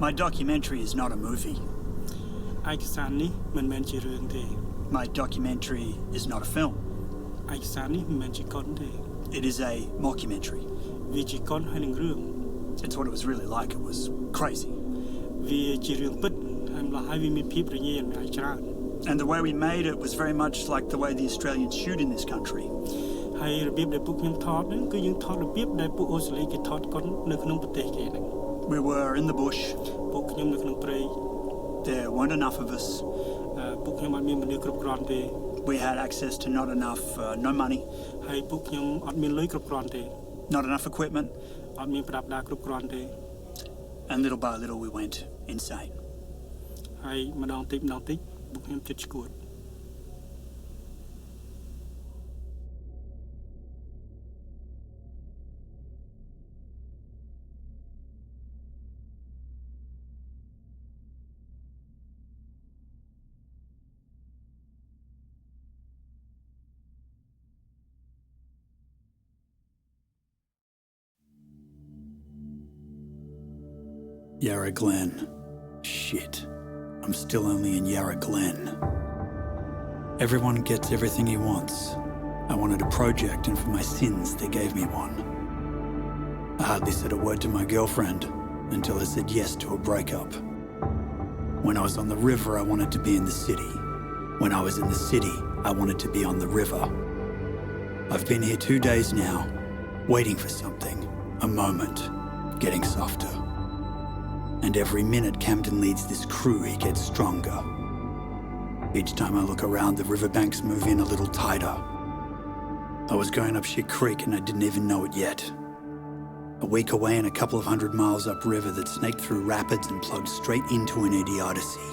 My documentary is not a movie. ឯកសារនេះមិនមែនជារឿងទេ My documentary is not a film. ឯកសារនេះមិនមែនជាកុនទេ It is a mockumentary. វាជាកុនហើយនឹងរឿង It's what it was really like. It was crazy. វាជារឿងពិតហើយម្ល៉េះហើយវាមានភាពរញ៉េរញ៉ៃច្រើន And the way we made it was very much like the way the Australians shoot in this country. ហើយរបៀបដែលពួកខ្ញុំថតហ្នឹងគឺយើងថតរបៀបដែលពួកអូស្ត្រាលីគេថតកុននៅក្នុងប្រទេសគេហ្នឹង We were in the bush. ពួកខ្ញុំនៅក្នុងព្រៃ There weren't enough of us. ពួកខ្ញុំអត់មានមនុស្សគ្រប់គ្រាន់ទេ We had access to not enough, no money, ហើយពួកខ្ញុំអត់មានលុយគ្រប់គ្រាន់ទេ not enough equipment, អត់មានប្រដាប់ដាគ្រប់គ្រាន់ទេ and little by little we went insane. ហើយម្ដងតិចពួកខ្ញុំជិតឈួត Yarra Glen. Shit. I'm still only in Yarra Glen. Everyone gets everything he wants. I wanted a project, and for my sins, they gave me one. I hardly said a word to my girlfriend until I said yes to a breakup. When I was on the river, I wanted to be in the city. When I was in the city, I wanted to be on the river. I've been here 2 days now, waiting for something, a moment, getting softer. And every minute Camden leads this crew, he gets stronger. Each time I look around, the riverbanks move in a little tighter. I was going up Shit Creek and I didn't even know it yet. A week away and a couple of 100 miles upriver that snaked through rapids and plugged straight into an idiocy.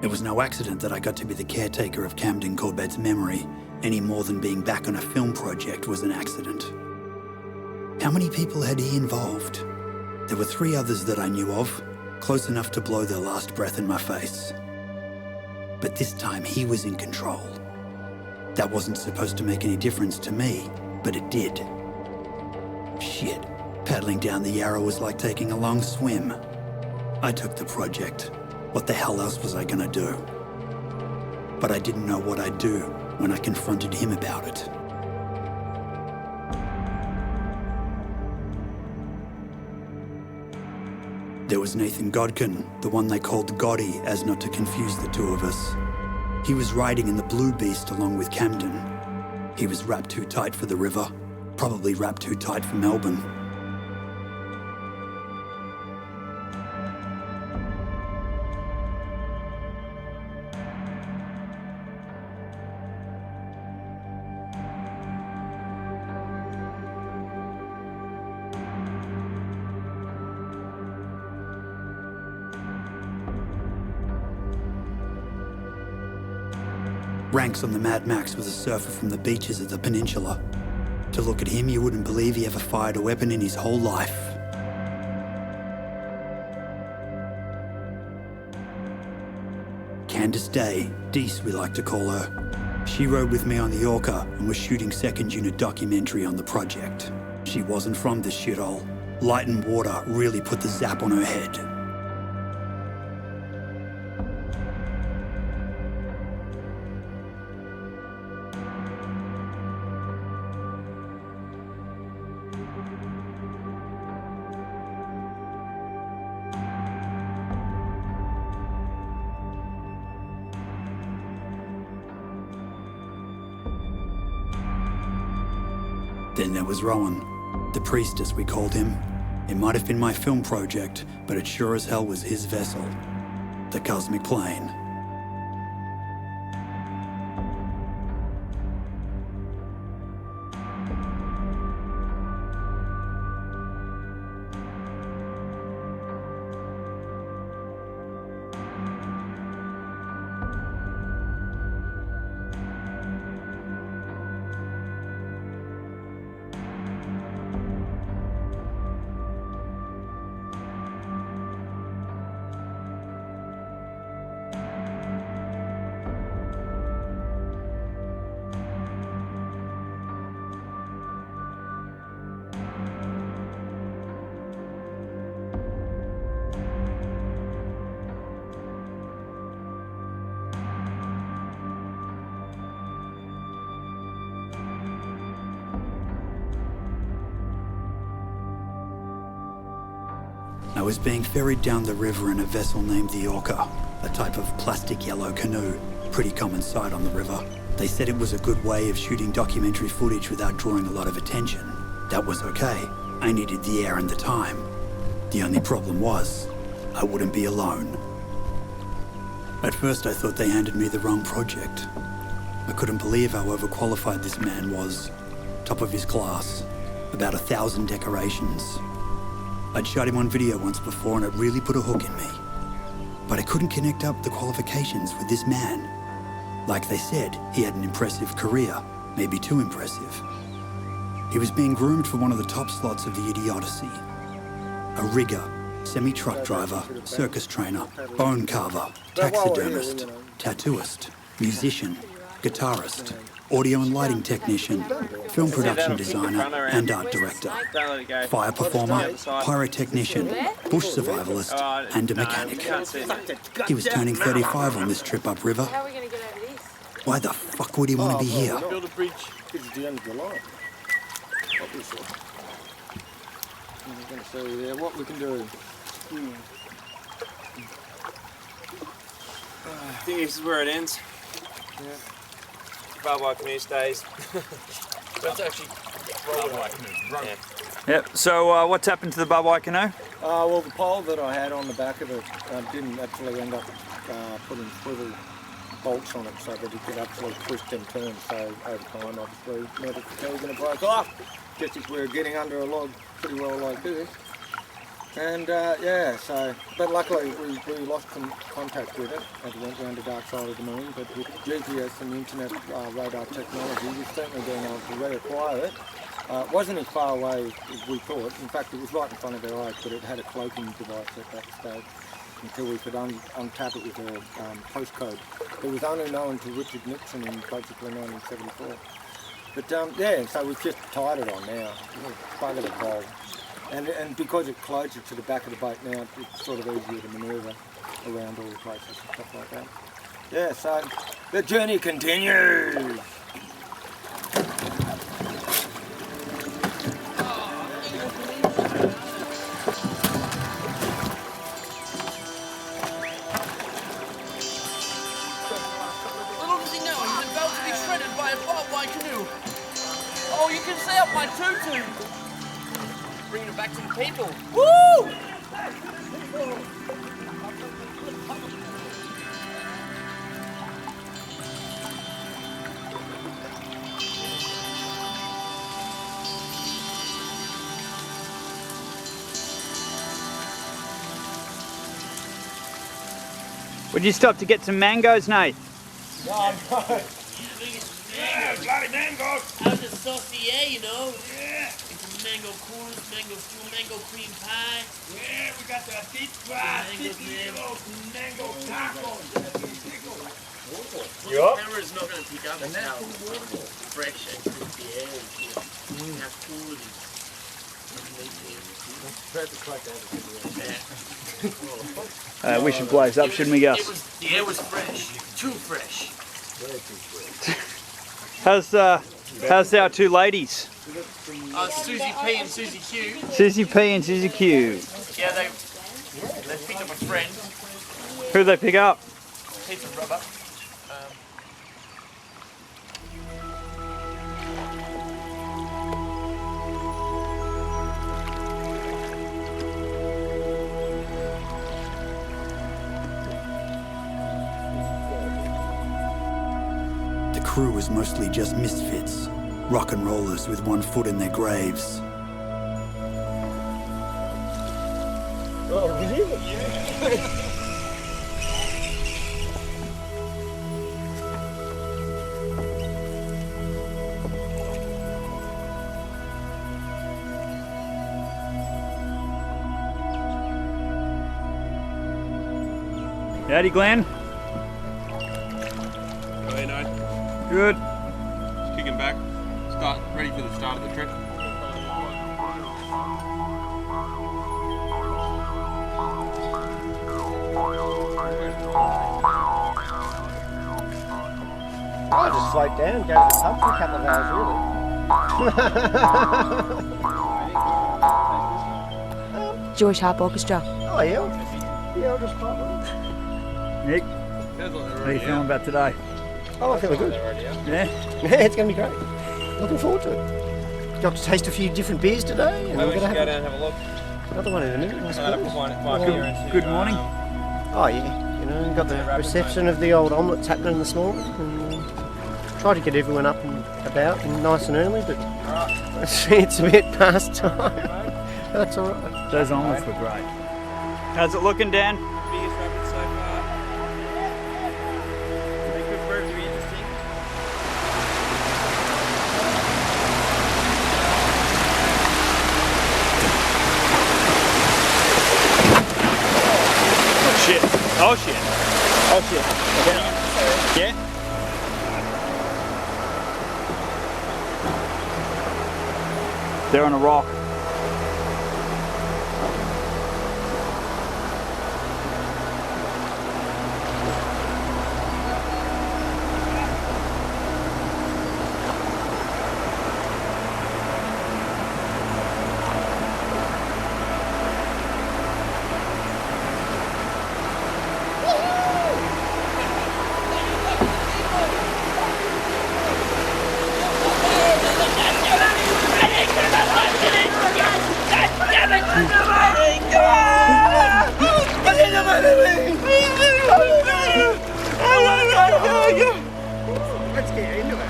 It was no accident that I got to be the caretaker of Camden Corbett's memory, any more than being back on a film project was an accident. How many people had he involved? There were 3 others that I knew of, close enough to blow their last breath in my face. But this time he was in control. That wasn't supposed to make any difference to me, but it did. Shit, paddling down the Yarra was like taking a long swim. I took the project. What the hell else was I gonna do? But I didn't know what I'd do when I confronted him about it. There was Nathan Godkin, the one they called Gotti, as not to confuse the 2 of us. He was riding in the Blue Beast along with Camden. He was wrapped too tight for the river, probably wrapped too tight for Melbourne. Ranks on the Mad Max was a surfer from the beaches of the peninsula. To look at him, you wouldn't believe he ever fired a weapon in his whole life. Candice Day, Deese we like to call her. She rode with me on the Orca and was shooting second unit documentary on the project. She wasn't from this shithole. Light and water really put the zap on her head. Then there was Rowan, the priest as we called him. It might have been my film project, but it sure as hell was his vessel, the Cosmic Plane. I was being ferried down the river in a vessel named the Orca, a type of plastic yellow canoe, pretty common sight on the river. They said it was a good way of shooting documentary footage without drawing a lot of attention. That was okay. I needed the air and the time. The only problem was, I wouldn't be alone. At first I thought they handed me the wrong project. I couldn't believe how overqualified this man was. Top of his class, about 1,000 decorations. I'd shot him on video once before and it really put a hook in me. But I couldn't connect up the qualifications with this man. Like they said, he had an impressive career, maybe too impressive. He was being groomed for one of the top slots of the idiocy. A rigger, semi-truck driver, circus trainer, bone carver, taxidermist, tattooist, musician, guitarist, audio and lighting technician, film production designer and art director, fire performer, pyrotechnician, bush survivalist and a mechanic. He was turning 35 on this trip upriver. How are we going to get over this? Why the fuck would he want to be here? Build a bridge. It's the end of the line. Obviously. I'm going to show you there what we can do. I think this is where it ends. Yeah. Barbed wire canoe stays. That's actually barbed wire canoe. Yep, so what's happened to the barbed wire canoe? Well, the pole that I had on the back of it didn't actually end up putting swivel bolts on it so that it could actually twist and turn. So over time, obviously, metal fatigue and it broke off. Just as we were getting under a log pretty well like this. And yeah, so, but luckily we lost some contact with it as we went round the dark side of the moon, but with GPS and internet radar technology, we've certainly been able to reacquire it. It wasn't as far away as we thought. In fact, it was right in front of our eyes, but it had a cloaking device at that stage until we could untap it with a postcode. It was only known to Richard Nixon in basically 1974. But yeah, so we've just tied it on now. Buggered it bold. And because it closes to the back of the boat now, it's sort of easier to manoeuvre around all the places and stuff like that. Yeah, so the journey continues. Little does he know, he's about to be shredded by a barbed wire canoe. Oh, you can see up my tutu. Bringing it back to the people. Woo! Would you stop to get some mangoes, Nate? Yeah, bloody mango. How's the saucy, you know? Yeah. Mango corn, mango stew, mango cream pie. Yeah, we got the deep fried, mango tacos. The camera's not going to pick up how fresh and crispy air is here. How cool it is. We should blaze up, shouldn't we, Gus? The air was fresh, too fresh. How's our two ladies? Susie P and Susie Q. Susie P and Susie Q. Yeah, they picked up a friend. Who'd they pick up? Piece of rubber. The crew was mostly just misfits, rock and rollers with one foot in their graves. Oh, did you? Yeah. Howdy, Glenn. How are you, Nate? Good. Just kicking back. Ready for the start of the trip. I just slowed down, go to the pub for a couple of hours, really. Jewish Harp Orchestra. Oh, yeah. Yeah, I'll just pop on. Nick, how are you feeling about today? Oh, I feel good. Yeah? Yeah, it's going to be great. Looking forward to it. Got to taste a few different beers today. And Maybe we're we going should to go have down and have a look. another one in a minute, I suppose. Good morning. Oh, yeah. You know, got the reception of the old omelettes happening this morning. And tried to get everyone up and about and nice and early, but it's a bit past time. That's all right. Those omelettes were great. How's it looking, Dan? Biggest rapids so far. They could prove to be interesting. Shit. Oh shit. Oh shit. Yeah? They're on a rock. Let's get into it.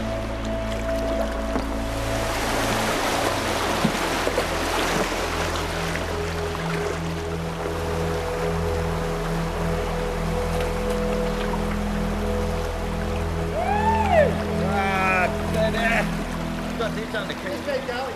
Got this under control.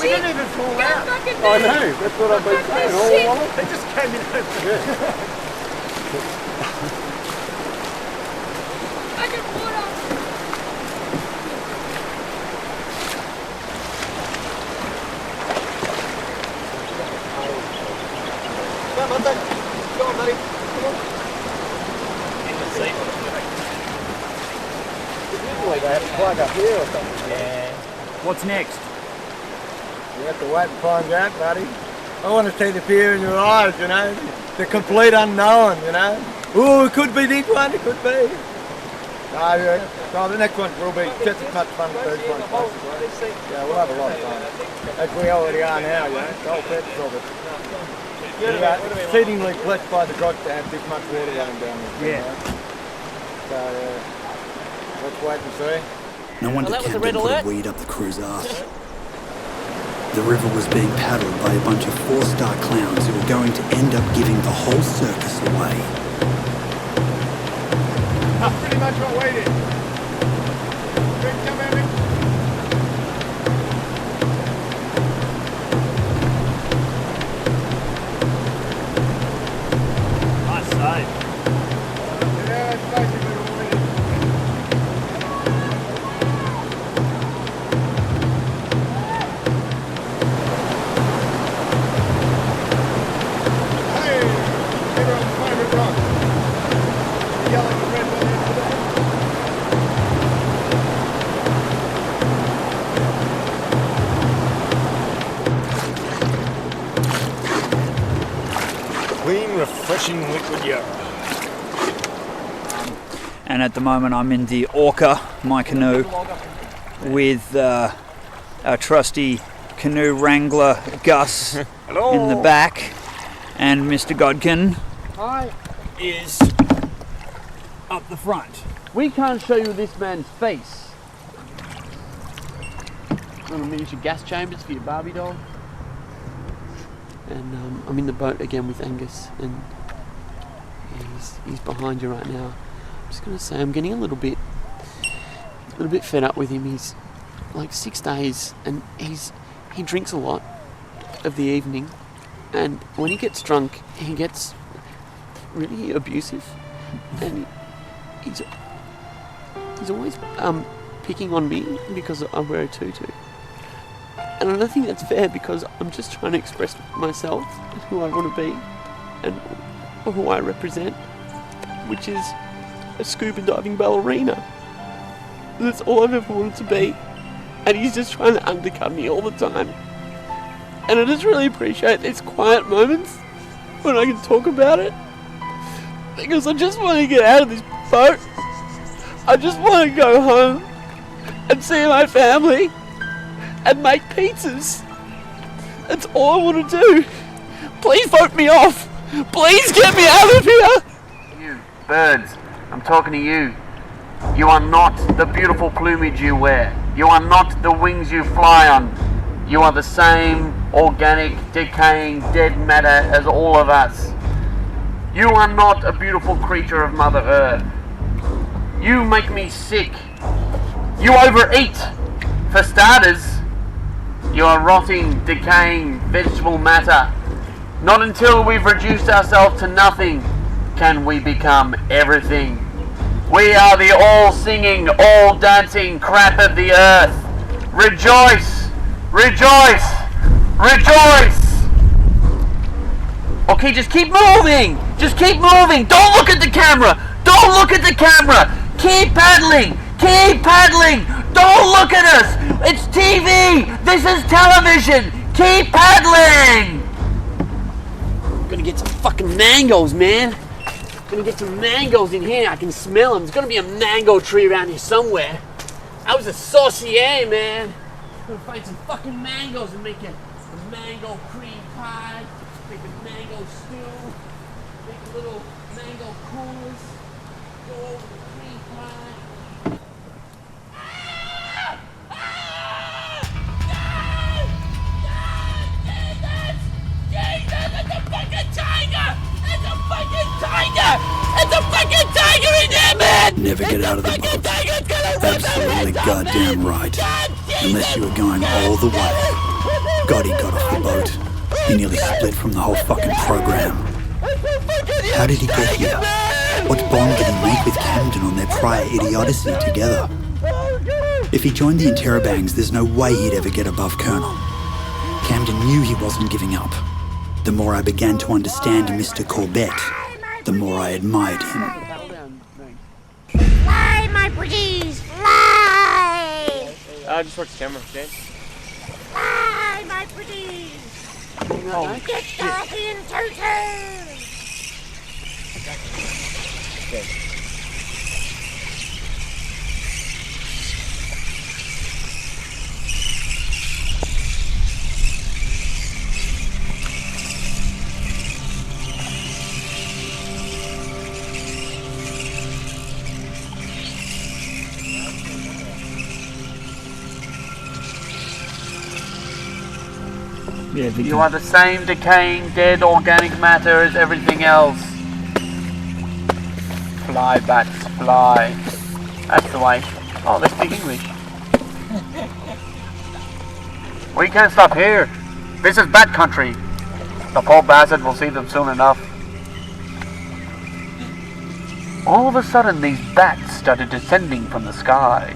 We didn't even fall out. I know, that's what I've been saying all along. They just came in over. Come on, buddy. Come on, buddy. Come on. In the seat. Usually they have to plug up here or something. Yeah. What's next? You have to wait and find out, buddy. I want to see the fear in your eyes, you know. The complete unknown, you know. Oh, it could be this one, it could be. No, so the next one will be just as much fun as the first one. Yeah, we'll have a lot of fun. As we already are now, you know. The whole purpose of it. We're exceedingly blessed by the gods to have this much water running down there. Yeah. So, let's wait and see. No wonder Well, that was a Camden red put alert. a weed up the crew's ass. The river was being paddled by a bunch of 4-star clowns who were going to end up giving the whole circus away. That's pretty much what we did. Come at me. Nice save. Yeah, that's basically what we did. Hey, everyone's favourite rock. The yellow and red one here today. Clean, refreshing liquid yarrow. And at the moment I'm in the Orca, my canoe, with our trusty canoe wrangler Gus in the back, and Mr. Godkin is up the front. We can't show you this man's face. Little miniature gas chambers for your Barbie doll. And I'm in the boat again with Angus, and he's behind you right now. I'm just gonna say I'm getting a little bit fed up with him. He's like 6 days, and he drinks a lot of the evening, and when he gets drunk, he gets really abusive, and he's always picking on me because I wear a tutu. And I don't think that's fair, because I'm just trying to express myself and who I want to be and who I represent, which is a scuba diving ballerina. That's all I've ever wanted to be. And he's just trying to undercut me all the time. And I just really appreciate these quiet moments when I can talk about it, because I just want to get out of this boat. I just want to go home and see my family and make pizzas. That's all I want to do. Please vote me off. Please get me out of here. You, birds, I'm talking to you. You are not the beautiful plumage you wear. You are not the wings you fly on. You are the same organic, decaying, dead matter as all of us. You are not a beautiful creature of Mother Earth. You make me sick. You overeat. For starters, you are rotting, decaying vegetable matter. Not until we've reduced ourselves to nothing can we become everything. We are the all-singing, all-dancing crap of the earth. Rejoice! Rejoice! Rejoice! Okay, just keep moving! Just keep moving! Don't look at the camera! Don't look at the camera! Keep paddling! Keep paddling! Don't look at us! It's TV! This is television! Keep paddling! I'm gonna get some fucking mangoes, man. I'm gonna get some mangoes in here. I can smell them. There's gonna be a mango tree around here somewhere. I was a saucier, man. I'm gonna find some fucking mangoes and make a mango cream pie, make a mango stew, make a little mango coolers, go over the cream pie. It's a fucking tiger! It's a fucking tiger! It's a fucking tiger in there, man! Never get out of the boat. Absolutely goddamn right. Unless you were going all the way. God, he got off the boat. He nearly split from the whole fucking program. How did he get here? What bond did he make with Camden on their prior idiocy together? If he joined the Interrobangs, there's no way he'd ever get above Colonel. Camden knew he wasn't giving up. The more I began to understand Mr. Corbett, the more I admired him. Fly, my pretties, fly! Just watch the camera, James. Fly, my pretties! Get dirty and tutu! Yeah, Victor. You are the same decaying, dead organic matter as everything else. Fly, bats, fly. That's the way. Oh, they speak English. We can't stop here. This is bat country. The poor bastard will see them soon enough. All of a sudden, these bats started descending from the sky.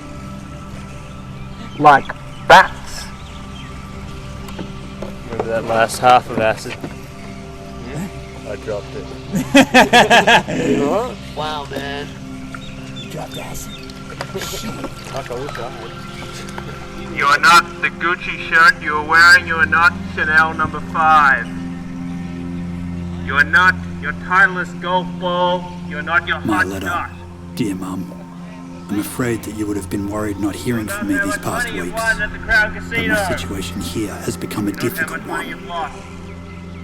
Like bats. Remember that last half of acid? Yeah. I dropped it. Wow, man. You dropped acid. Fuck, I wish I had. You are not the Gucci shirt you are wearing. You are not Chanel number 5. You are not your Titleist golf ball. You are not your My hot letter. shot. Dear Mum, I'm afraid that you would have been worried not hearing from me these past weeks. At the Crown But Casino. my situation here has become a difficult one.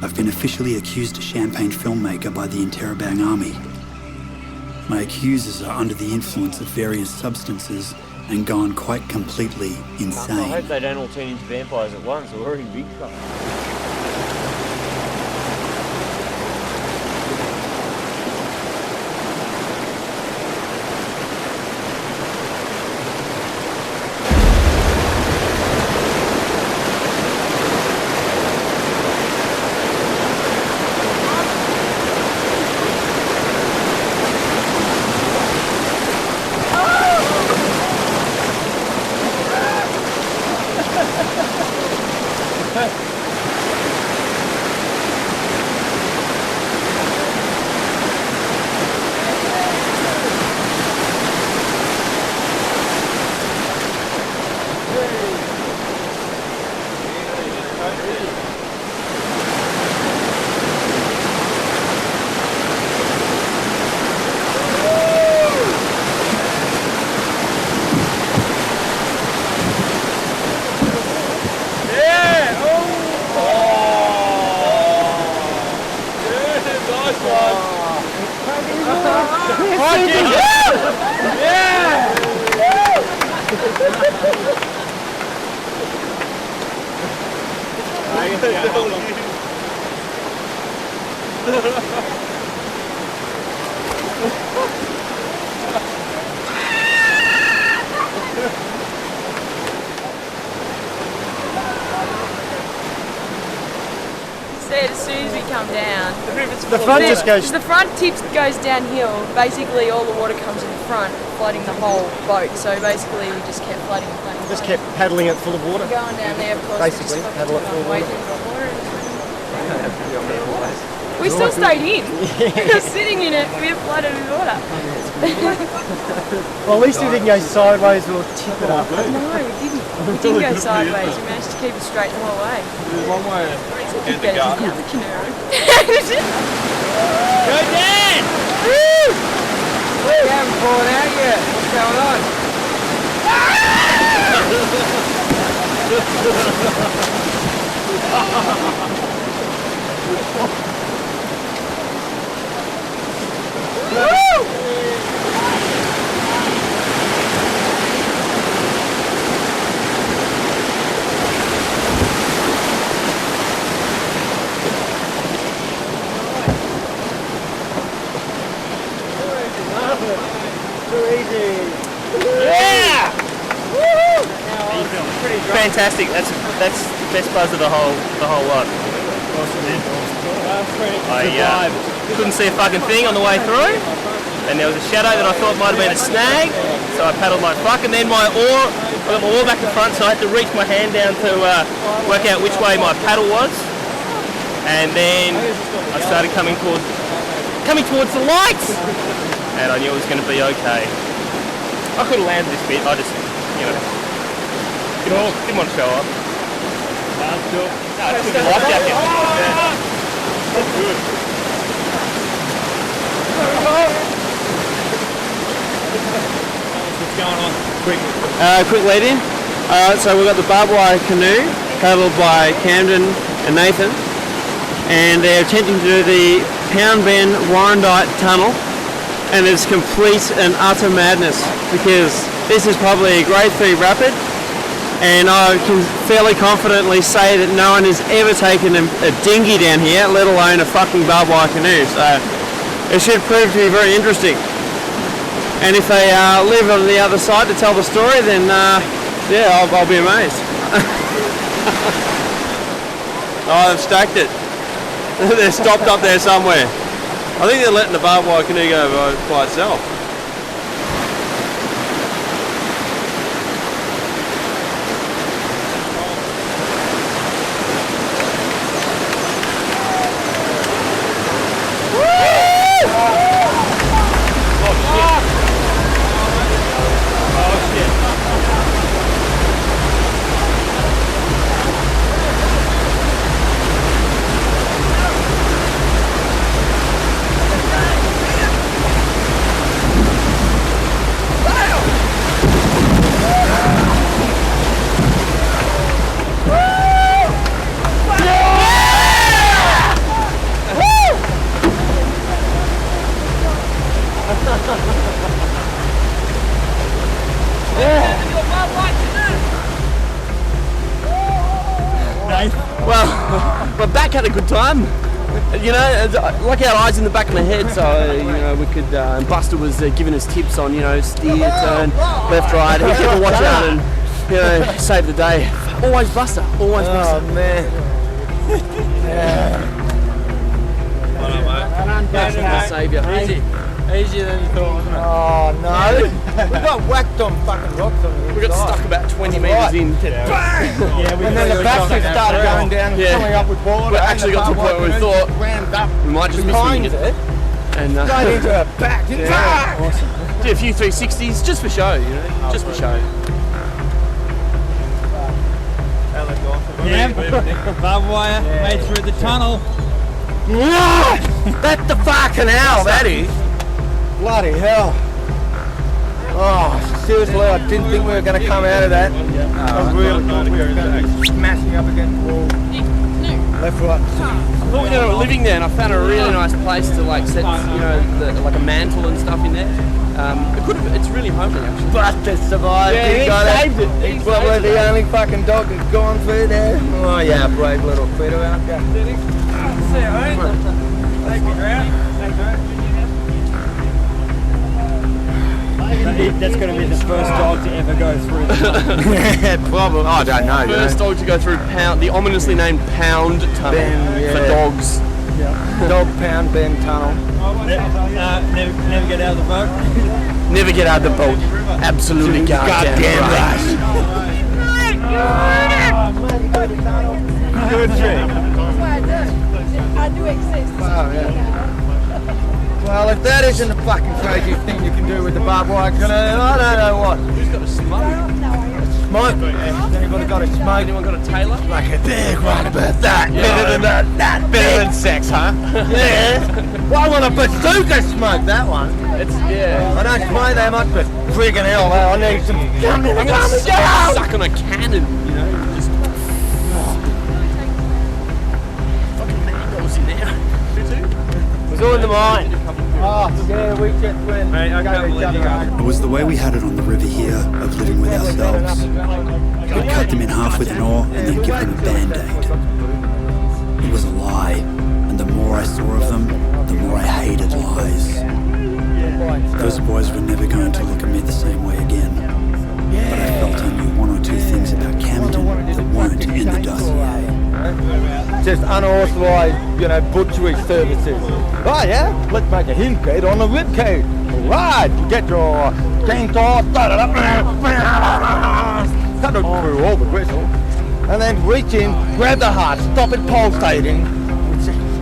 I've been officially accused of champagne filmmaker by the Interrobang army. My accusers are under the influence of various substances and gone quite completely I insane. hope they don't all turn into vampires at once, or we're in big trouble. Said as soon as we come down, The front just goes. the front tip goes downhill. Basically, all the water comes in the front, flooding the whole boat. So basically, we just kept flooding. Just kept paddling it full of water. Going down there, of course. Basically, paddle it full of water. We still stayed in. Sitting in it, we were flooded with water. Well, at least we didn't go sideways or tip it up. No, we didn't. We didn't go sideways. We managed to keep it straight the whole way. There's one way to Get get the out gun. the canoe. Go Dan! We haven't fallen out yet. What's going on? Fantastic. That's the best buzz of the whole lot. I couldn't see a fucking thing on the way through, and there was a shadow that I thought might have been a snag, so I paddled like fuck, and then I got my oar back in front, so I had to reach my hand down to work out which way my paddle was, and then I started coming towards the lights, and I knew it was going to be okay. I could have landed this bit, I just, didn't want to show up. That's cool. No, it's a good life jacket. Yeah. That's good. What's going on? Quick lead in. So we've got the barbed wire canoe paddled by Camden and Nathan, and they're attempting to do the Pound Bend Warrandyte Tunnel, and it's complete and utter madness because this is probably a grade 3 rapid, and I can fairly confidently say that no one has ever taken a dinghy down here, let alone a fucking barbed wire canoe. So it should prove to be very interesting. And if they live on the other side to tell the story, then yeah, I'll be amazed. Oh, they've stacked it. They're stopped up there somewhere. I think they're letting the barbed wire canoe go by itself. Well, we're back had a good time. You know, like our eyes in the back of my head, so you know we could. And Buster was giving us tips on, you know, steer, turn, left, right. He kept a watch out and, you know, save the day. Always Buster. Always Buster. Oh man. Buster, saviour. Easy. Easier than you thought, wasn't it? Oh no. We got whacked on fucking rocks on the We got stuck about 20 metres in. Bang! And then the battery started going down and filling up with water. We actually got to the point where we thought we might just miss it again. And straight into her back. Yeah, awesome. Did a few 360s just for show, you know, just for show. Yeah, barbed wire made through the tunnel. That's the fucking hell, that is. Bloody hell. Oh, seriously, I didn't think we were going to come out of that. I really thought we were going to be smashing up against the wall. Left, right. I thought we were living there, and I found a really nice place to like set, you know, like a mantle and stuff in there. It's really homely actually. Buster survived. Yeah, he saved it. He's probably the only fucking dog that's gone through there. Oh yeah, brave little critter out there. Thank you, Grant. Thanks, Grant. That's going to be the first dog to ever go through the tunnel. Yeah, probably. I don't know. First dog to go through the ominously named Pound Tunnel for dogs. Yeah. Dog Pound Bend Tunnel. Never get out of the boat. Never get out of the boat. Absolutely goddamn right. Good trick. I do exist. Wow, yeah. Well, if that isn't the fucking crazy thing you can do with the barbed wire canoe, I don't know what. Who's got a smoke? Smoke? Has anybody got a smoke? Anyone got a Taylor? Like a big one about that. Yeah, better than that. Better than sex, huh? Yeah. Well, I want a bazooka smoke, that one. I don't smoke that much, but friggin' hell, I need some. I'm gonna suck on a cannon, you know, just. Fucking mangoes in there. It was all in the mind. Oh, yeah, we just went. It was the way we had it on the river here, of living with ourselves. We'd cut them in half with an oar and then give them a band-aid. It was a lie, and the more I saw of them, the more I hated lies. Those boys were never going to look at me the same way again. But I felt I knew one or two things about Camden that weren't in the dossier. Just unauthorised, you know, butchery services. Oh yeah, let's make a hint cage on the rib cage. Right, you get your chainsaw, cut it through all the gristle, and then reach in, grab the heart, stop it pulsating,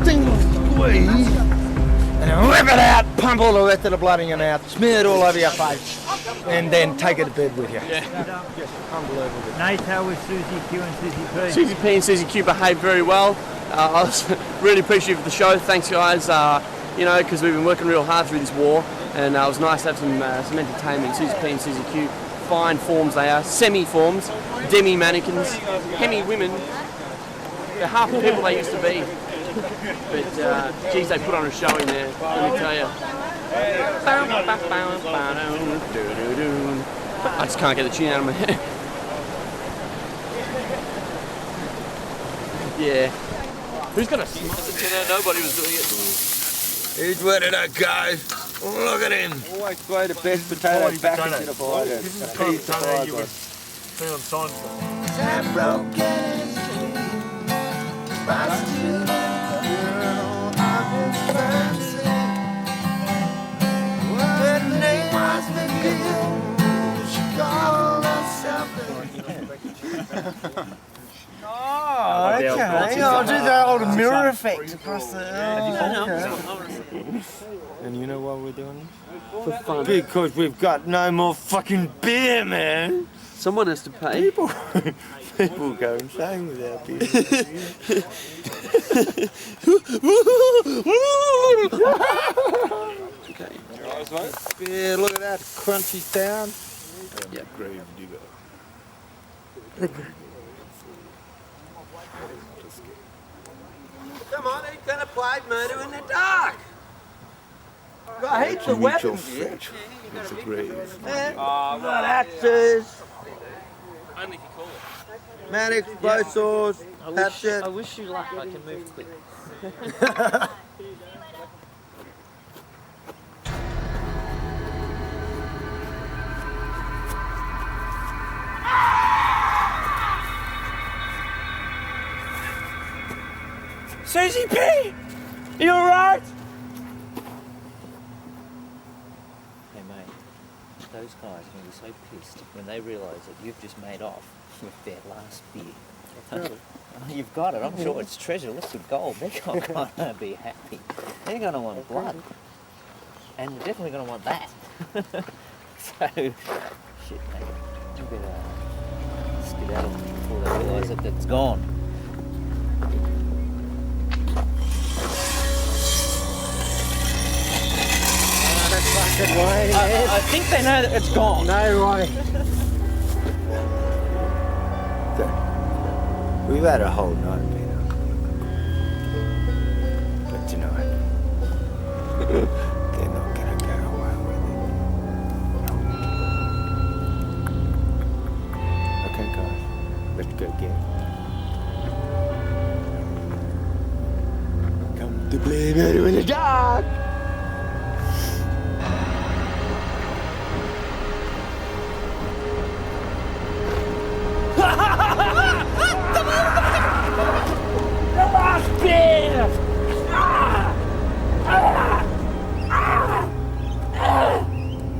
single squeeze, and then rip it out, pump all the rest of the blood in your mouth, smear it all over your face, and then take it to bed with you. Yeah. Just unbelievable. Nate, how was Susie Q and Susie P? Susie P and Susie Q behaved very well. I was really appreciative of the show. Thanks, guys. You know, because we've been working real hard through this war, and it was nice to have some entertainment. Susie P and Susie Q, fine forms they are, semi-forms, demi-mannequins, hemi-women. They're half the people they used to be. But, geez, they put on a show in there, let me tell you. I just can't get the tune out of my head. Yeah. Who's gonna smell it? Nobody was doing it. He's wetted up, guys. Look at him. Always throw the best potato back into the fire. This is the kind of potato you would see on Seinfeld. Oh, okay. I'll do the old mirror effect across the. And you know why we're doing this? For fun. Because we've got no more fucking beer, man. Someone has to pay. People go insane with our beer. Okay. Guys, mate. Yeah, look at that crunchy sound. Yep. Grave digger. Come on, he's gonna play murder in the dark. Got heaps of weapons here. It's a grave. Got axes, Only if you call it. manics, bow saws, hatchet. I wish you luck. I can move quick. Susie P! You alright? Hey mate, those guys are going to be so pissed when they realise that you've just made off with their last beer. You've got it. I'm sure it's treasure. Look at gold. They're going to be happy. They're going to want blood. And they're definitely going to want that. So, shit, mate. You better skedaddle before they realise that it's gone. I think they know that it's gone. No way. We've had a whole night, Peter. But tonight, they're not gonna get away with it. No. Okay, guys, let's go get it. Come to play better in the dark.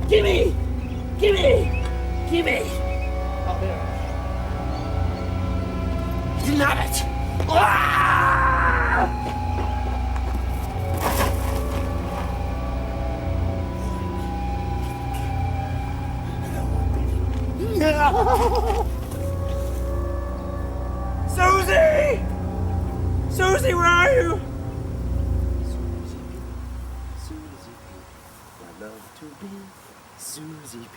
Gimme! You didn't have it! Susie! Susie, where are you? Susie P. I love to be Susie P.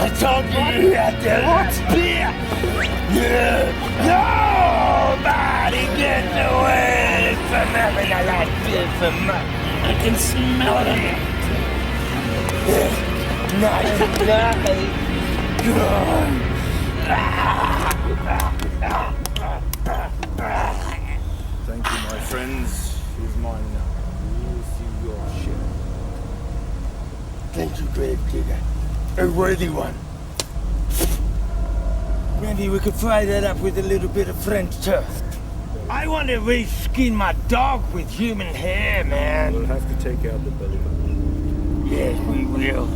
I told you you had to watch beer! Nobody gets away from having a light beer for money. I can smell it on Thank you, my friends. He's mine now. We'll see your shit. Thank you, Grave Digger. A worthy one. Maybe we could fry that up with a little bit of French toast. I want to reskin my dog with human hair, man. We'll have to take out the belly button. Yes, we will.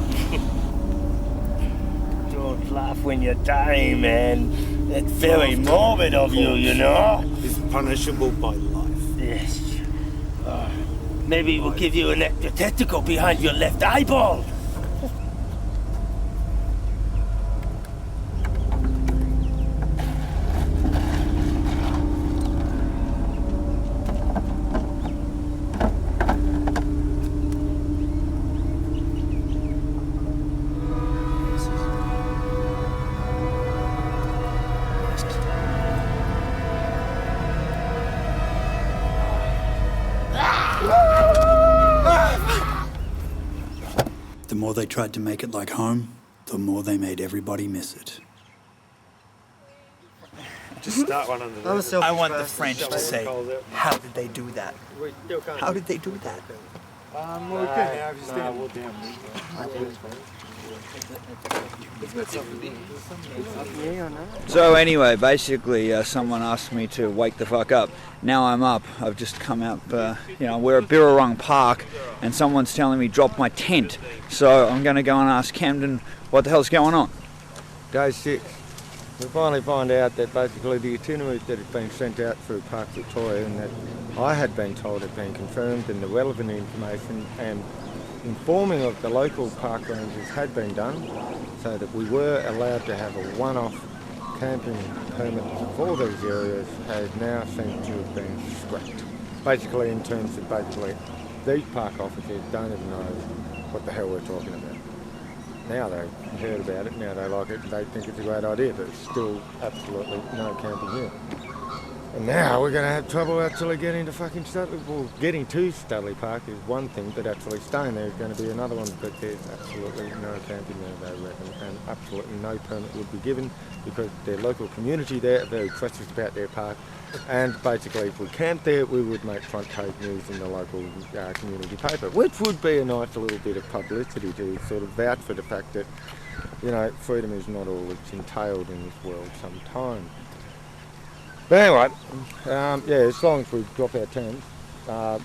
Don't laugh when you're dying, man. That's very morbid of you, you know? It's punishable by life. Yes. Maybe we'll give you an extra testicle behind your left eyeball. more they tried to make it like home, the more they made everybody miss it. Just start one under there. I want the French to say, how did they do that? How did they do that? So anyway, basically someone asked me to wake the fuck up. Now I'm up. I've just come out, we're at Birrarung Park and someone's telling me drop my tent. So I'm going to go and ask Camden what the hell's going on. Day 6. We finally find out that basically the itineraries that had been sent out through Park Victoria and that I had been told had been confirmed and the relevant information and informing of the local park rangers had been done so that we were allowed to have a one-off camping permit for these areas has now seemed to have been scrapped. Basically in terms of these park officers don't even know what the hell we're talking about. Now they've heard about it, now they like it, they think it's a great idea, but it's still absolutely no camping here. And now we're going to have trouble actually getting to fucking Studley. Well, getting to Studley Park is one thing, but actually staying there is going to be another one. But there's absolutely no camping there, they reckon, and absolutely no permit would be given because their local community there are very precious about their park. And basically, if we camped there, we would make front page news in the local community paper, which would be a nice little bit of publicity to sort of vouch for the fact that, freedom is not all it's entailed in this world sometimes. But anyway, as long as we drop our tents,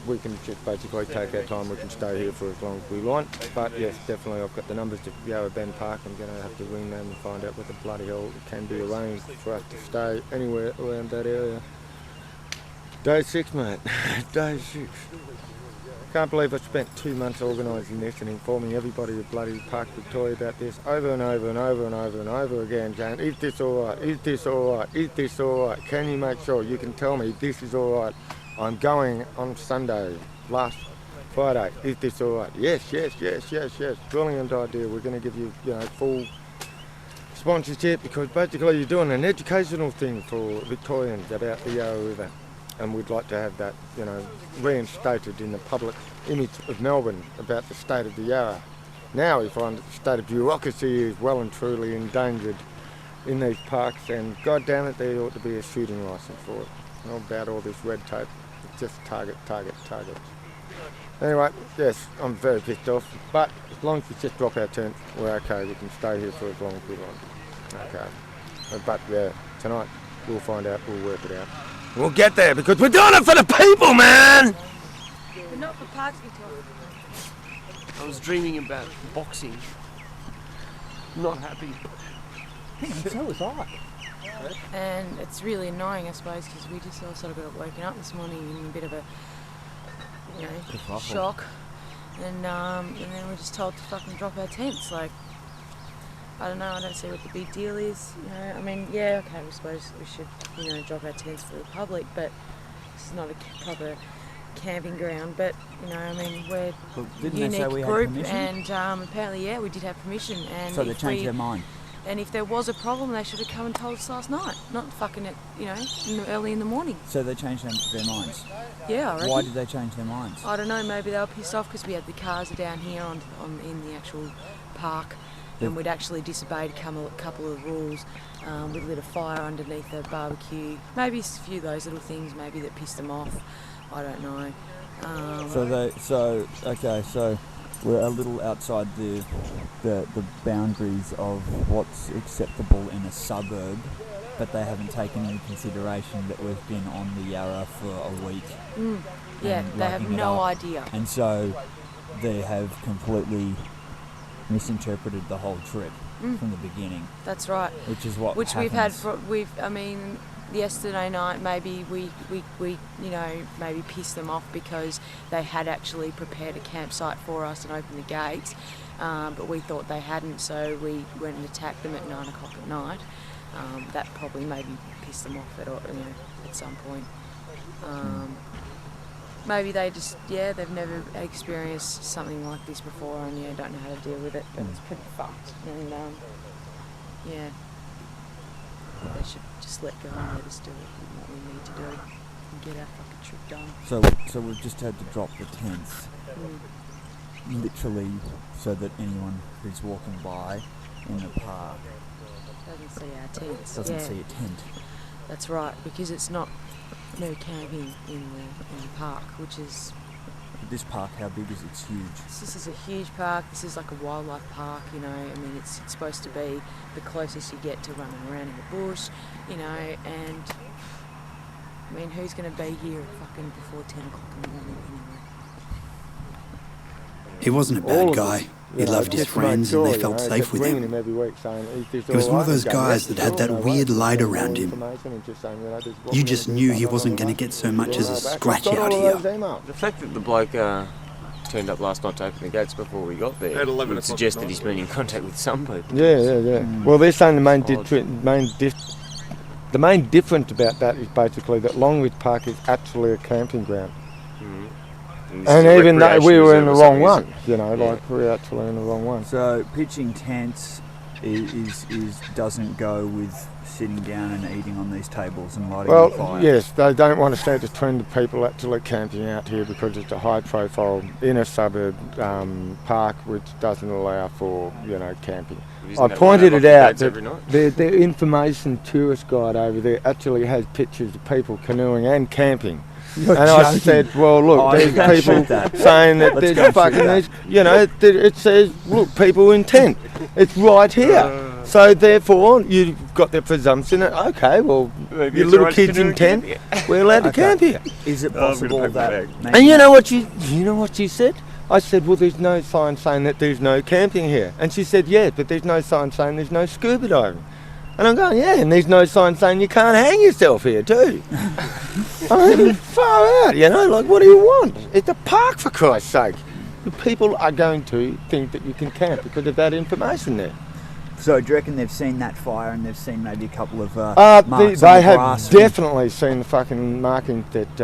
we can just basically take our time, we can stay here for as long as we want. But yes, definitely I've got the numbers to Yarra Bend Park. I'm going to have to ring them and find out what the bloody hell can be arranged for us to stay anywhere around that area. Day 6, mate. Day 6. Can't believe I spent 2 months organising this and informing everybody at bloody Park Victoria about this over and over and over and over and over again, saying, is this alright? Is this alright? Is this alright? Can you make sure you can tell me this is alright? I'm going on Sunday, last Friday. Is this alright? Yes. Brilliant idea. We're going to give you, full sponsorship because basically you're doing an educational thing for Victorians about the Yarra River. And we'd like to have that, reinstated in the public image of Melbourne about the state of the Yarra. Now we find that the state of bureaucracy is well and truly endangered in these parks, and God damn it, there ought to be a shooting licence for it. Not about all this red tape, it's just target. Anyway, yes, I'm very pissed off, but as long as we just drop our tent, we're okay. We can stay here for as long as we want. Okay. But yeah, tonight we'll find out, we'll work it out. We'll get there because we're doing it for the people, man! But not for Parks Victoria. I was dreaming about boxing. Not happy. So was I. And it's really annoying, I suppose, because we just all sort of got woken up this morning in a bit of a, shock. And then we're just told to fucking drop our tents. Like, I don't know, I don't see what the big deal is. We suppose we should, drop our tents for the public, but this is not a proper camping ground. But, we're a unique group, and apparently, we did have permission. And so they changed their mind. And if there was a problem, they should have come and told us last night, not fucking it, early in the morning. So they changed their minds? Yeah, I reckon. Why did they change their minds? I don't know, maybe they were pissed off because we had the cars down here in the actual park. And we'd actually disobeyed a couple of rules. We lit a fire underneath the barbecue. Maybe a few of those little things maybe that pissed them off. I don't know. So we're a little outside the boundaries of what's acceptable in a suburb, but they haven't taken into consideration that we've been on the Yarra for a week. Yeah, they have no idea. And so they have completely misinterpreted the whole trip from the beginning. That's right. Which is what Which happens. we've had. Yesterday night maybe we maybe pissed them off because they had actually prepared a campsite for us and opened the gates, but we thought they hadn't, so we went and attacked them at 9 o'clock at night. That probably maybe pissed them off at some point. Maybe they just, they've never experienced something like this before and don't know how to deal with it, but it's pretty fucked. And they should just let go and let us do what we need to do and get our fucking trip done. So we've just had to drop the tents. literally so that anyone who's walking by in the park Doesn't see our tents. doesn't see a tent. That's right, because it's not no camping in the park, which is. This park, how big is it? It's huge. This is a huge park. This is like a wildlife park, you know. I mean, it's supposed to be the closest you get to running around in the bush, you know. And I mean, who's going to be here fucking before 10 o'clock in the morning anyway? He wasn't a bad guy. He loved his friends and they felt safe with him. He was one of those guys that had that weird light around him. You just knew he wasn't going to get so much as a scratch out here. The fact that the bloke turned up last night to open the gates before we got there would suggest that he's been in contact with some people. Yeah. Well, they're saying the main difference about that is basically that Longridge Park is actually a camping ground. And even though we were in the wrong one, you know, like we're actually in the wrong one. So pitching tents is doesn't go with sitting down and eating on these tables and lighting a fire. Well, yes, they don't want to stand the trend of people actually camping out here because it's a high-profile inner suburb park which doesn't allow for, you know, camping. I pointed it out that the information tourist guide over there actually has pictures of people canoeing and camping. You're and joking. I said, well, look, there's people saying that there's fucking, you know, it says, look, people in tent. It's right here. So therefore, you've got the presumption that, okay, well, your little kids in tent, we're allowed to camp here. Is it possible that... And you know what you said? I said, well, there's no sign saying that there's no camping here. And she said, yeah, but there's no sign saying there's no scuba diving. And I'm going, yeah, and there's no sign saying you can't hang yourself here too. I mean, far out, you know, like what do you want? It's a park, for Christ's sake. The people are going to think that you can camp because of that information there. So do you reckon they've seen that fire and they've seen maybe a couple of marks on the They have grass definitely seen the fucking markings that,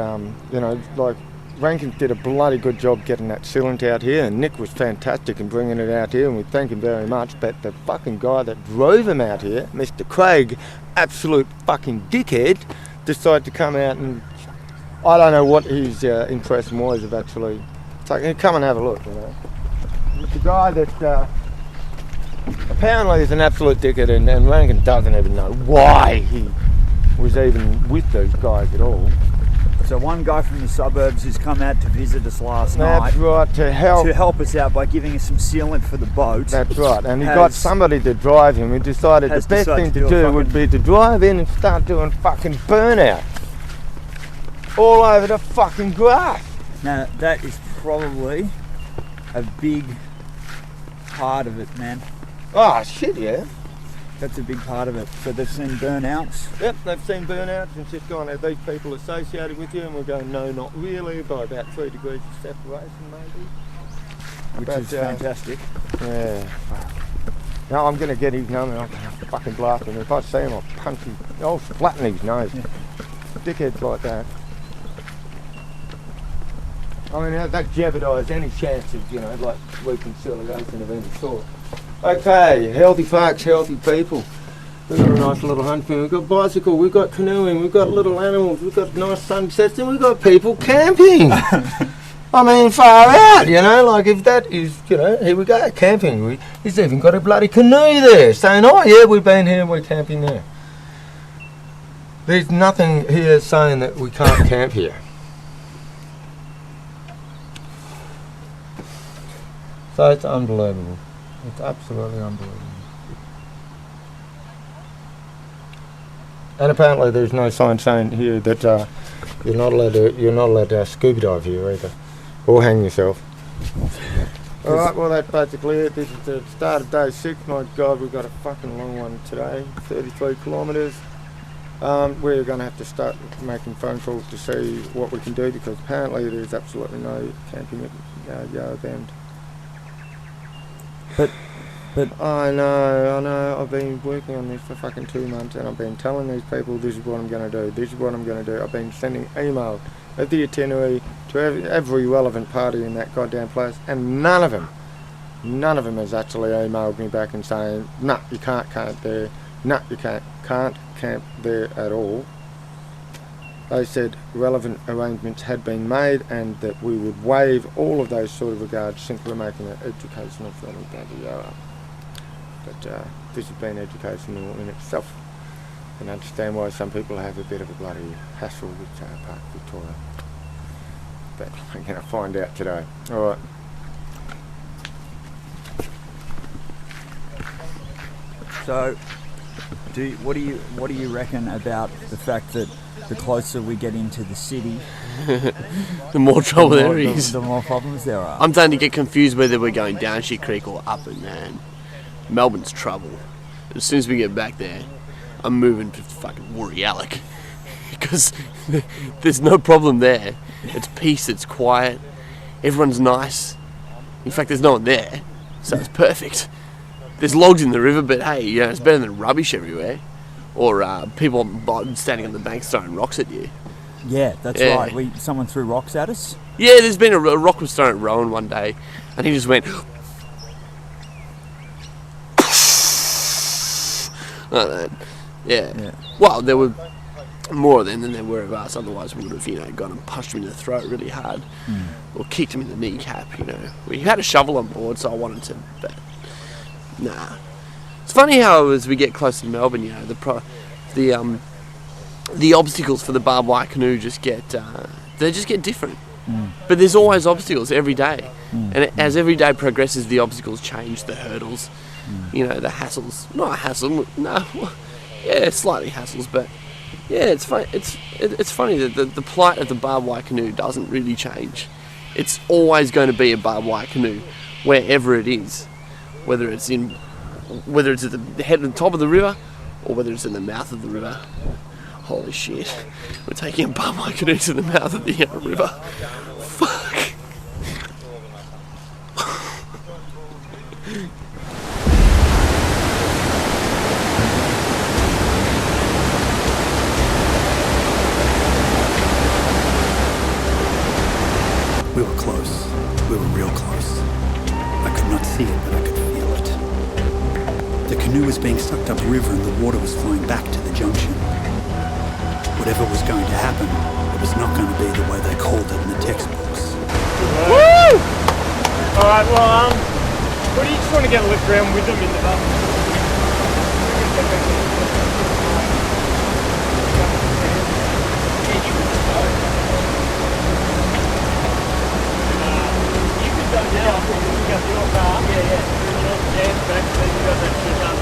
you know, like Rankins did a bloody good job getting that sealant out here, and Nick was fantastic in bringing it out here, and we thank him very much. But the fucking guy that drove him out here, Mr. Craig, absolute fucking dickhead, decided to come out and I don't know what his impression was of actually taking. Come and have a look, you know. It's a guy that apparently is an absolute dickhead, and Rankin doesn't even know why he was even with those guys at all. So one guy from the suburbs has come out to visit us last night. That's right, to help us out by giving us some sealant for the boat. That's right, and he got somebody to drive him. He decided the best thing to do would be to drive in and start doing fucking burnout all over the fucking grass. Now that is probably a big part of it, man. Oh shit, yeah. That's a big part of it. So they've seen burnouts? Yep, they've seen burnouts and just gone, are these people associated with you? And we're going, no, not really, by about 3 degrees of separation maybe. Which is fantastic. Yeah. No, I'm going to get his number, I'm going to fucking blast him. If I see him, I'll punch him, I'll flatten his nose. Yeah. Dickheads like that. I mean, that jeopardise any chance of, you know, like reconciliation of any sort. Okay, healthy parks, healthy people. We've got a nice little hunt film, we've got bicycle, we've got canoeing, we've got little animals, we've got nice sunsets, and we've got people camping. I mean, far out, you know, like if that is, you know, here we go, camping. He's even got a bloody canoe there, saying, oh yeah, we've been here, we're camping there. There's nothing here saying that we can't camp here. So it's unbelievable. It's absolutely unbelievable. And apparently there's no sign saying here that you're not allowed to scuba dive here either, or hang yourself. All right, well that's basically it. This is the start of day 6. My God, we've got a fucking long one today, 33 kilometres. We're going to have to start making phone calls to see what we can do because apparently there's absolutely no camping at Yarra Bend. But I know, I've been working on this for fucking 2 months and I've been telling these people this is what I'm going to do, this is what I'm going to do. I've been sending emails of the itinerary to every relevant party in that goddamn place and none of them has actually emailed me back and saying, nah, you can't camp there, nah, you can't camp there at all. they said relevant arrangements had been made and that we would waive all of those sort of regards since we're making it educational for anybody. But this has been educational in itself. I can understand why some people have a bit of a bloody hassle with Park Victoria. But I'm going to find out today. All right. So, what do you reckon about the fact that the closer we get into the city, the more trouble there is, the more problems there are? I'm starting to get confused whether we're going down Shit Creek or up and man. Melbourne's trouble. As soon as we get back there, I'm moving to fucking Woorolloc because there's no problem there. It's peace, it's quiet, everyone's nice. In fact, there's no one there, so it's perfect. There's logs in the river, but hey, you know, it's better than rubbish everywhere. Or people standing on the banks throwing rocks at you. Yeah, that's right. Someone threw rocks at us? Yeah, there's been a rock was thrown at Rowan one day, and he just went... like that. Yeah. Well, there were more of them than there were of us, otherwise we would have, you know, gone and punched him in the throat really hard. Or kicked him in the kneecap, you know. We had a shovel on board, so I wanted to, but... Nah. It's funny how as we get closer to Melbourne, you know, the obstacles for the barbed wire canoe just get different. But there's always obstacles every day, and as every day progresses, the obstacles change, the hurdles, you know, the hassles. Not a hassle, no, yeah, slightly hassles, but yeah, it's funny. It's funny that the plight of the barbed wire canoe doesn't really change. It's always going to be a barbed wire canoe, wherever it is. Whether it's at the head and the top of the river, or whether it's in the mouth of the river. Holy shit. We're taking a barbed wire canoe to the mouth of the river. Fuck. We were close. We were real close. I could not see it, but I could feel it. The canoe was being sucked upriver and the water was flowing back to the junction. Whatever was going to happen, it was not going to be the way they called it in the textbooks. Woo! Alright, well, what do you just want to get a look around with them in the bus? You can go now, you got your car. Yeah. Dance back, then you got that shit done.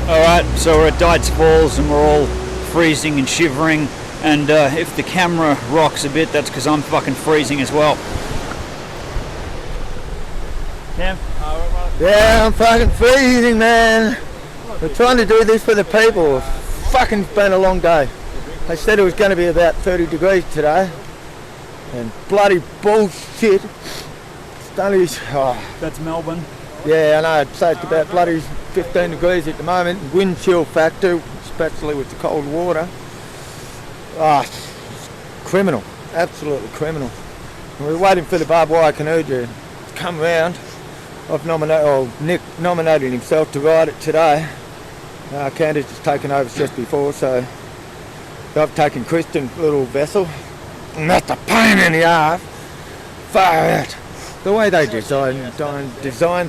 Alright, so we're at Dites Falls and we're all freezing and shivering, and if the camera rocks a bit, that's because I'm fucking freezing as well. Cam? Yeah, I'm fucking freezing, man. We're trying to do this for the people. Fucking been a long day. They said it was going to be about 30 degrees today, and bloody bullshit. It's only... That's Melbourne. Yeah, I know. I'd say it's about bloody 15 degrees at the moment. Wind chill factor, especially with the cold water. It's criminal. Absolutely criminal. And we're waiting for the barbed wire canoe to come round. Nick nominated himself to ride it today. Candace has taken over just before, so I've taken Kristen's little vessel. And that's a pain in the ass. Far out. The way they design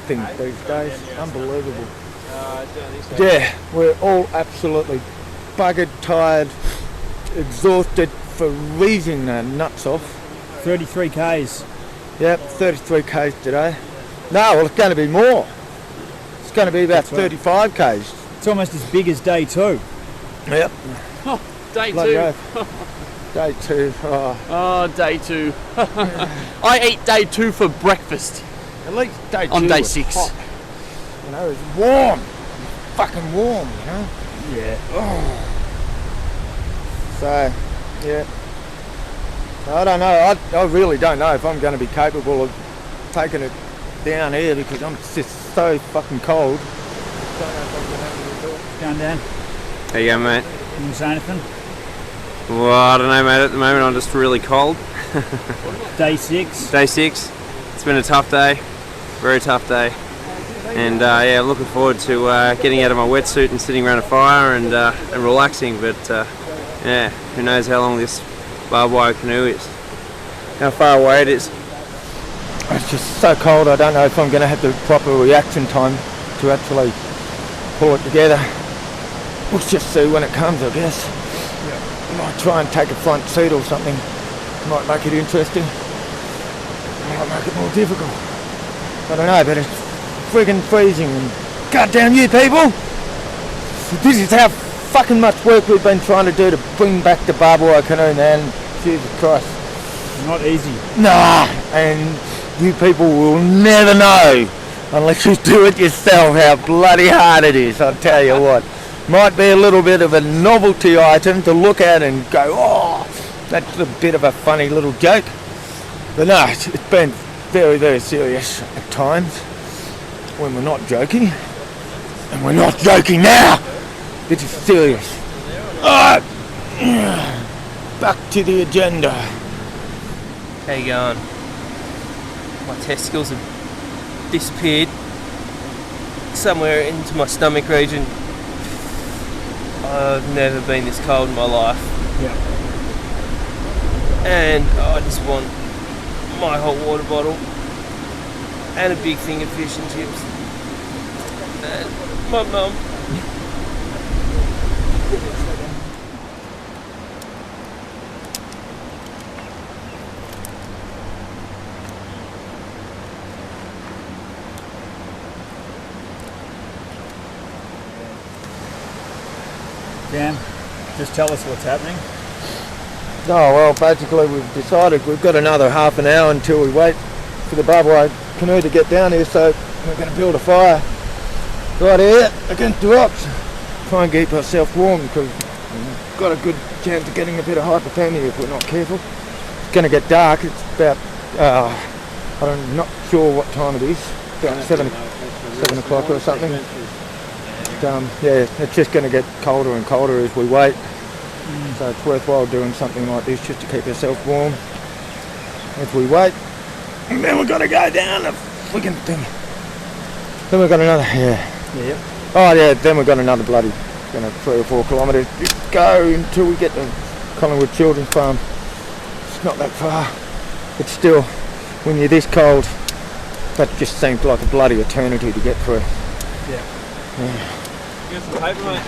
things these days, unbelievable. Yeah, we're all absolutely buggered, tired, exhausted, freezing their nuts off. 33 Ks. Yep, 33 Ks today. No, well, it's going to be more. It's going to be about 35 Ks. It's almost as big as day 2. Yep. Oh, day Bloody 2. Day 2. Oh, day 2. I ate day 2 for breakfast. At least day 2 on day was 6. Hot. You know, it's warm. Fucking warm, you know? Yeah. Oh. So, yeah. I don't know. I really don't know if I'm going to be capable of taking it down here because I'm just so fucking cold. Going Dan? How you going, mate? Can you say anything? Well, I don't know, mate. At the moment, I'm just really cold. Day 6. Day 6. It's been a tough day. Very tough day. And yeah, looking forward to getting out of my wetsuit and sitting around a fire and relaxing. But yeah, who knows how long this barbed wire canoe is. How far away it is. It's just so cold, I don't know if I'm going to have the proper reaction time to actually pull it together. We'll just see when it comes, I guess. Might try and take a front seat or something. Might make it interesting. Might make it more difficult. I don't know, but it's friggin' freezing and goddamn you people! This is how fucking much work we've been trying to do to bring back the barbed wire canoe, man. Jesus Christ. Not easy. Nah, and you people will never know unless you do it yourself how bloody hard it is, I'll tell you what. Might be a little bit of a novelty item to look at and go, oh, that's a bit of a funny little joke. But no, it's been very, very serious at times when we're not joking. And we're not joking now. This is serious. Alright, back to the agenda. How you going? My testicles have disappeared somewhere into my stomach region. I've never been this cold in my life. Yeah. And I just want my hot water bottle and a big thing of fish and chips. And my mum. Dan, just tell us what's happening. Oh, well, basically we've decided we've got another half an hour until we wait for the barbed wire canoe to get down here, so we're going to build a fire right here against the rocks. Try and keep ourselves warm because we've got a good chance of getting a bit of hypothermia if we're not careful. It's going to get dark. It's about, I'm not sure what time it is, about 7 o'clock or something. Yeah, it's just going to get colder and colder as we wait. So it's worthwhile doing something like this just to keep ourselves warm as we wait. And then we've got to go down the friggin' thing. Then we've got another, Yeah. Oh yeah, then we've got another bloody 3 or 4 kilometres to go until we get to Collingwood Children's Farm. It's not that far. But still, when you're this cold, that just seems like a bloody eternity to get through. Yeah. Get some paper, mate.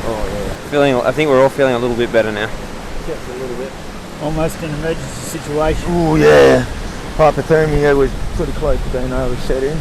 Oh yeah. I think we're all feeling a little bit better now. Just a little bit. Almost an emergency situation. Oh yeah. Hypothermia was pretty close to being able to set in.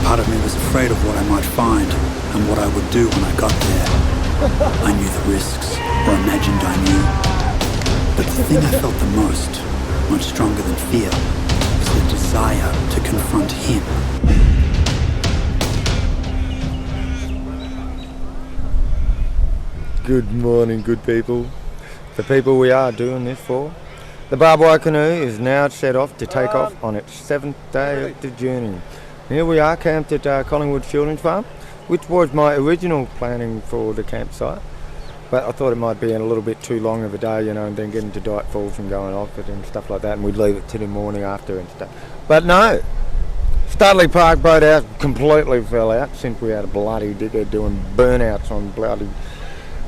Part of me was afraid of what I might find and what I would do when I got there. I knew the risks, or imagined I knew. But the thing I felt the most, much stronger than fear, was the desire to confront him. Good morning, good people. The people we are doing this for. The barbed wire canoe is now set off to take off on its 7th day of the journey. Here we are camped at Collingwood Children's Farm, which was my original planning for the campsite. But I thought it might be a little bit too long of a day, you know, and then getting to Dight Falls and going off it and stuff like that, and we'd leave it till the morning after and stuff. But no, Studley Park boathouse completely fell out since we had a bloody dickhead doing burnouts on bloody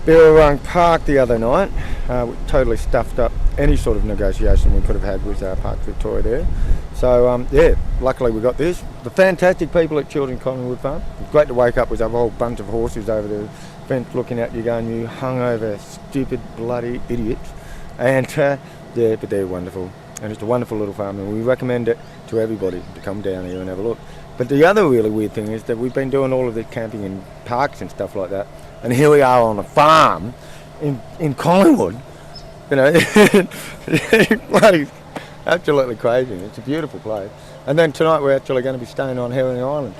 Birrarung Park the other night. We totally stuffed up any sort of negotiation we could have had with Park Victoria there. So yeah, luckily we got this. The fantastic people at Children's Collingwood Farm. It's great to wake up with a whole bunch of horses over the fence looking at you going, you hungover, stupid, bloody idiots. And yeah, but they're wonderful. And it's a wonderful little farm, and we recommend it to everybody to come down here and have a look. But the other really weird thing is that we've been doing all of this camping in parks and stuff like that, and here we are on a farm in Collingwood, you know, bloody absolutely crazy. It's a beautiful place. And then tonight we're actually going to be staying on Herring Island.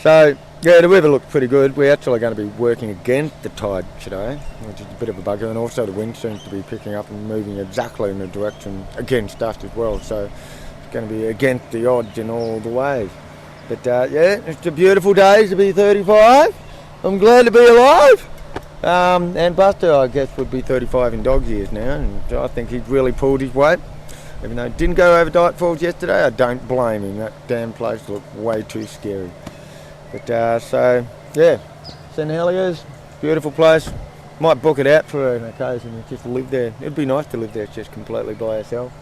So yeah, the weather looks pretty good. We're actually going to be working against the tide today, which is a bit of a bugger, and also the wind seems to be picking up and moving exactly in the direction against us as well. So it's going to be against the odds in all the ways. But yeah, it's a beautiful day to be 35. I'm glad to be alive. And Buster, I guess, would be 35 in dog years now, and I think he's really pulled his weight. Even though he didn't go over Dight Falls yesterday, I don't blame him. That damn place looked way too scary. But so yeah, St Heliers, beautiful place. Might book it out for an occasion and just live there. It'd be nice to live there just completely by yourself.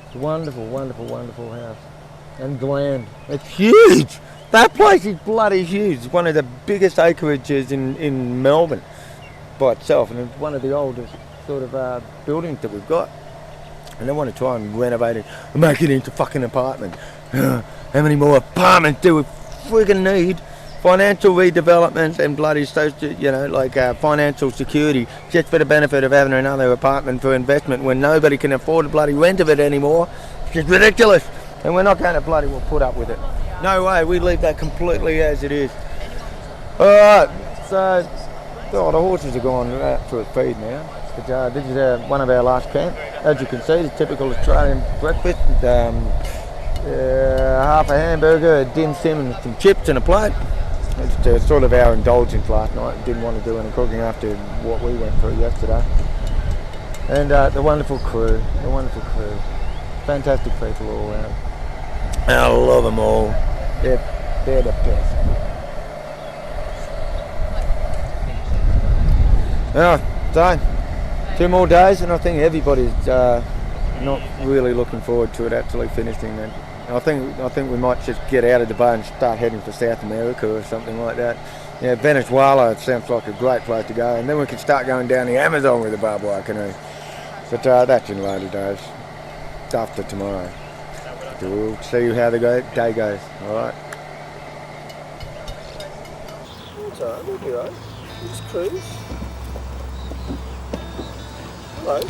It's a wonderful, wonderful, wonderful house. And Glen, it's huge. That place is bloody huge. It's one of the biggest acreages in Melbourne by itself, and it's one of the oldest sort of buildings that we've got. And they want to try and renovate it and make it into fucking apartment. How many more apartments do we friggin' need? Financial redevelopment and bloody social, you know, like financial security, just for the benefit of having another apartment for investment when nobody can afford the bloody rent of it anymore. It's just ridiculous, and we're not going to bloody well put up with it. No way, we leave that completely as it is. Alright, so the horses are gone out for a feed now. But this is one of our last camps. As you can see, the typical Australian breakfast. Half a hamburger, a dim sim and some chips and a plate. It's sort of our indulgence last night. Didn't want to do any cooking after what we went through yesterday. And the wonderful crew, fantastic people all around. I love them all. They're the best. So 2 more days, and I think everybody's not really looking forward to it actually finishing. And I think we might just get out of Dubai and start heading for South America or something like that. Yeah, Venezuela sounds like a great place to go, and then we can start going down the Amazon with a barbed wire canoe. But that's in later days. It's after tomorrow. We'll see how the day goes. All right. It's all right. We'll be all right. Just cruise. Hello.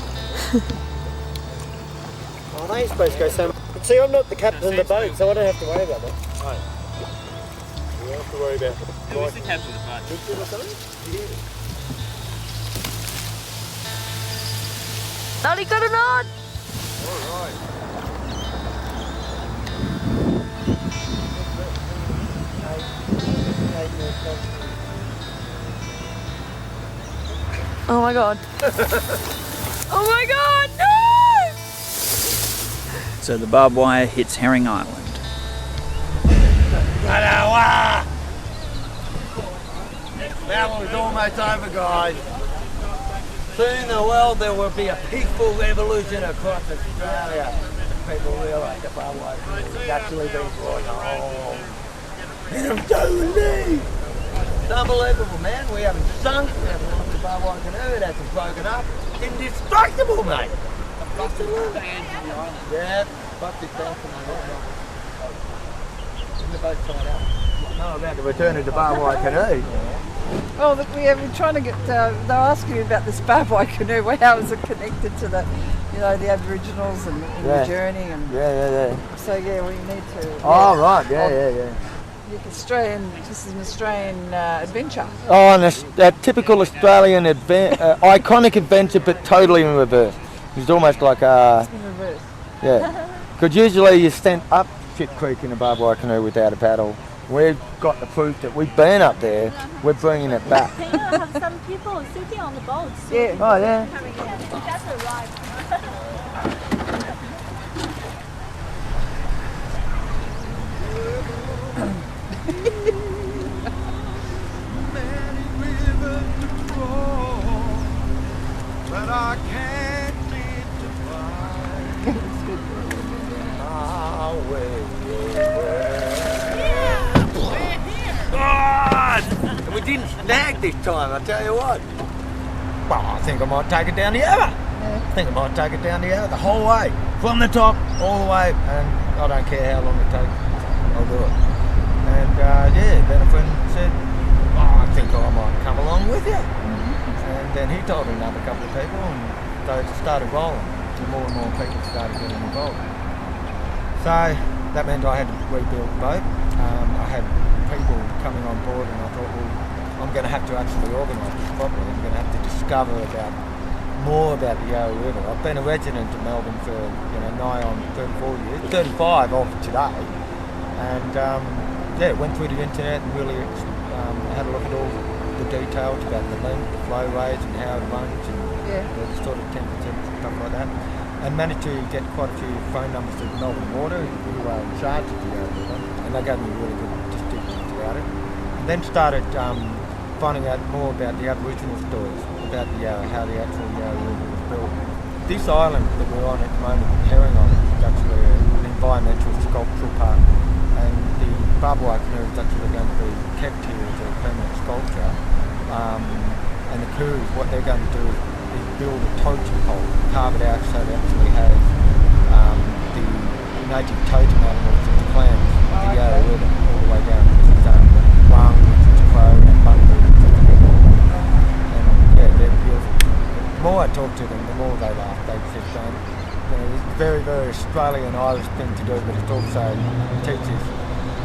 Oh, they ain't supposed to go so much. But see, I'm not the captain of the boat, so I don't have to worry about that. Right. You don't have to worry about it. Who's the captain of the boat? Or something? Daddy got a nod! Alright. Oh my god. Oh my god, no! So the barbed wire hits Herring Island. Battle's almost over, guys. Soon the world there will be a peaceful revolution across Australia. People realise the barbed wire is actually being brought home. And I'm so relieved. It's unbelievable, man. We haven't sunk, we haven't lost the barbed wire canoe, it hasn't broken up. It's indestructible, mate. Yeah, fucked it down from the water. In the boat side out. No, about the return of the barbed wire canoe. Oh, look, we're trying to get. They're asking me about this barbed wire canoe. How is it connected to the, you know, the Aboriginals and the journey and. Yeah. So yeah, we need to. Oh right, yeah. This is an Australian adventure. Oh, and a typical Australian iconic adventure, but totally in reverse. It's almost like It's in reverse. Yeah. Because usually you're sent up Shit Creek in a barbed wire canoe without a paddle. We've got the proof that we've been up there. We're bringing it back. Can you have some people sitting on the boat? So Yeah. Oh yeah. coming in. That's a ride. But I can't seem to find my way. And we didn't snag this time, I tell you what. Well, I think I might take it down the Yarra. I think I might take it down the Yarra the whole way. From the top, all the way. And I don't care how long it takes, I'll do it. And then a friend said, I think I might come along with you. And then he told another couple of people, and they started rolling. And more people started getting involved. So that meant I had to rebuild the boat. I had people coming on board, and I thought, well, I'm going to have to actually organise this properly. I'm going to have to discover more about the Yarra River. I've been a resident of Melbourne for nigh on 34 years, 35 of today, and went through the internet and really had a look at all the details about the length, the flow rates, and how it runs, and the sort of temperatures and stuff like that, and managed to get quite a few phone numbers to Melbourne Water, who are in charge of the Yarra River, and they gave me really good statistics about it. And then started finding out more about the Aboriginal stories about the Yarra, how the actual Yarra River was built. This island that we're on at the moment, Herring Island, is actually an environmental sculptural park, and the barbed wire canoe is actually going to be kept here as a permanent sculpture. And the crews, what they're going to do is build a totem pole, carve it out so it actually has the native totem animals of the clans of the Yarra River all the way down to Wang, which is crow, and Bunbury, which is and they're beautiful. The more I talk to them, the more they laugh. They just it's a very, very Australian Irish thing to do, but it also teaches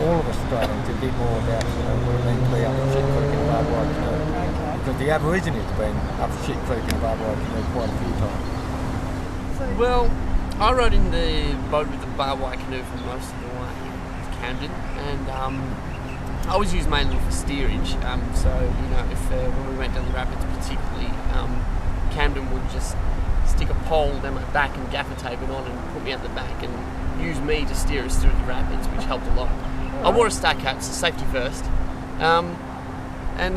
all of Australians a bit more about what it means to be up at Shit Creek in a barbed wire canoe. Because the Aborigines have been up Shit Creek in a barbed wire canoe quite a few times. Well, I rode in the boat with the barbed wire canoe for most of the way to Camden, and I was used mainly for steerage. So if when we went down the rapids, particularly, Camden would just stick a pole down my back and gaffer tape it on and put me out the back and use me to steer us through the rapids, which helped a lot. I wore a stack hat, so safety first, and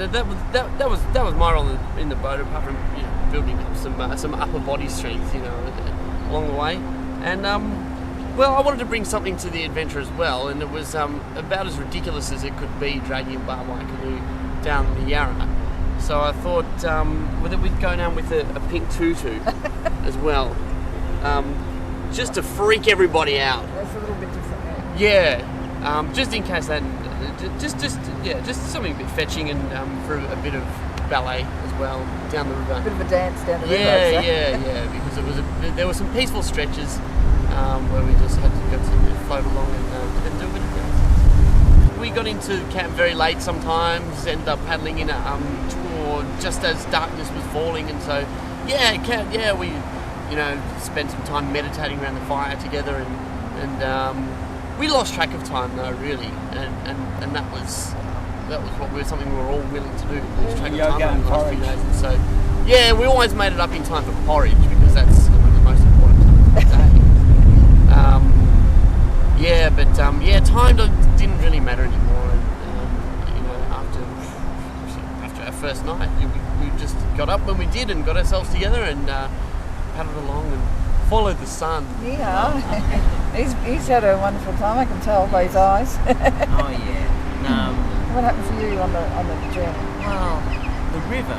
that was my role in the boat, apart from building up some upper body strength, along the way. And well, I wanted to bring something to the adventure as well, and it was about as ridiculous as it could be dragging a barbed wire canoe down the Yarra. So I thought whether we'd go down with a pink tutu as well, just to freak everybody out. That's a little bit different. Yeah, just in case that, just something a bit fetching, and for a bit of ballet as well down the river. A bit of a dance down the river. Yeah, because there were some peaceful stretches where we just had to go to float along and do a bit of dance. We got into camp very late sometimes, ended up paddling in or just as darkness was falling, and so we spent some time meditating around the fire together, and we lost track of time though, really, and that was something we were all willing to do, lose track of time in the last few days. And so we always made it up in time for porridge, because that's one of the most important times of the day. Time didn't really matter anymore, and after our first night, we just got up when we did and got ourselves together and paddled along and followed the sun. Yeah, he's had a wonderful time. I can tell by his eyes. Oh yeah. What happened for you on the journey? Well, the river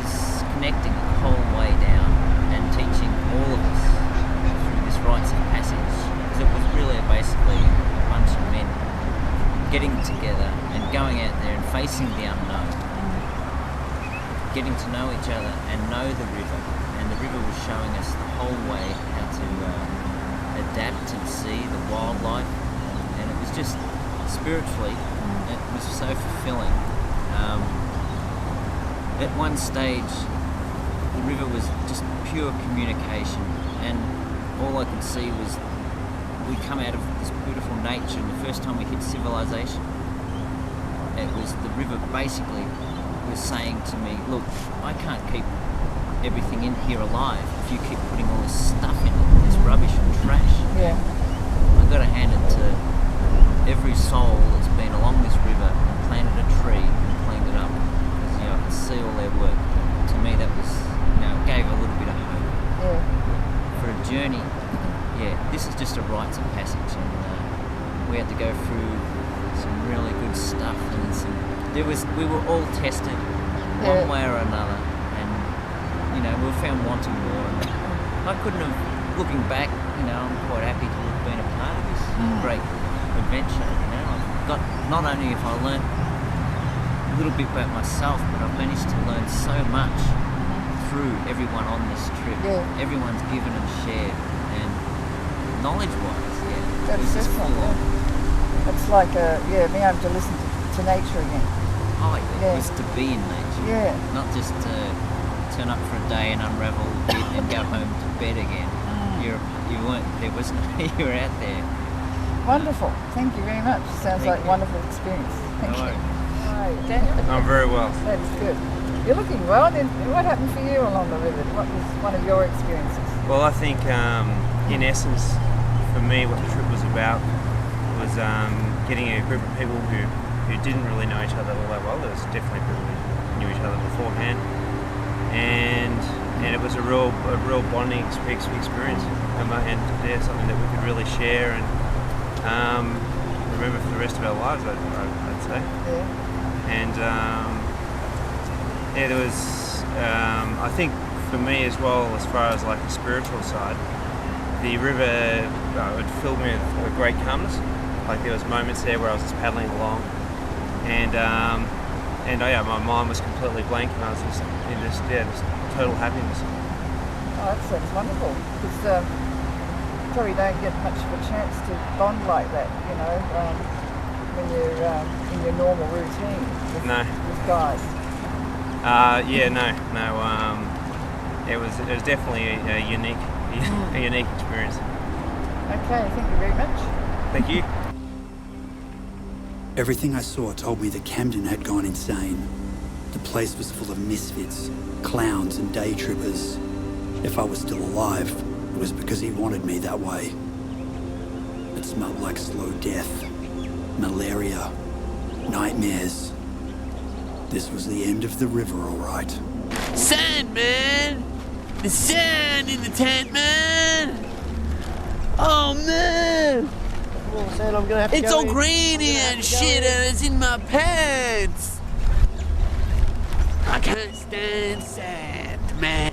was connecting the whole way down and teaching all of us through this rites of passage, because it was really basically a bunch of men getting together and going out there and facing the unknown, getting to know each other and know the river. And the river was showing us the whole way how to adapt and see the wildlife, and it was just spiritually, it was so fulfilling. At one stage, the river was just pure communication, and all I could see was we come out of this beautiful nature, and the first time we hit civilization, it was the river basically was saying to me, look, I can't keep everything in here alive if you keep putting all this stuff in it, this rubbish and trash. Yeah. I've got to hand it to every soul that's been along this river and planted a tree and cleaned it up. Because, you know, I could see all their work. To me, that was, you know, gave a little bit of hope. Yeah. For a journey, yeah, this is just a rites of passage, and we had to go through some really good stuff, and we were all tested one way or another, and you know, we were found wanting more. And I couldn't have, looking back, you know, I'm quite happy to have been a part of this great adventure. You know, I've got, not only have I learnt a little bit about myself, but I've managed to learn so much through everyone on this trip. Yeah. Everyone's given and shared, and knowledge-wise, yeah. That's different. Yeah. It's like being able to listen to nature again. Oh, yeah. It was to be in nature. Yeah. Not just to turn up for a day and unravel a bit and go home to bed again. You weren't. There wasn't. You were out there. Wonderful. Thank you very much. Sounds like a wonderful experience. Thank you. Right, Daniel. I'm very well. That is good. You're looking well. Then what happened for you along the river? What was one of your experiences? Well, I think in essence, for me, what the trip was about was getting a group of people who didn't really know each other all that well. There was definitely people who knew each other beforehand, and it was a real bonding experience, and something that we could really share and remember for the rest of our lives. I'd say. Yeah. And there was, I think for me as well, as far as like the spiritual side, the river it filled me with a great calmness. Like there was moments there where I was just paddling along, and my mind was completely blank, and I was just in this total happiness. Oh, that sounds wonderful. Because probably don't get much of a chance to bond like that, you know, when you're in your normal routine with guys. It was definitely a unique experience. Okay, thank you very much. Thank you. Everything I saw told me that Camden had gone insane. The place was full of misfits, clowns and day trippers. If I was still alive, it was because he wanted me that way. It smelled like slow death, malaria, nightmares. This was the end of the river, all right. Sand, man! The sand in the tent, man! Oh, man! Well, Sand, I'm gonna have to it's go all grainy and shit, and it's in my pants! I can't stand sand, man.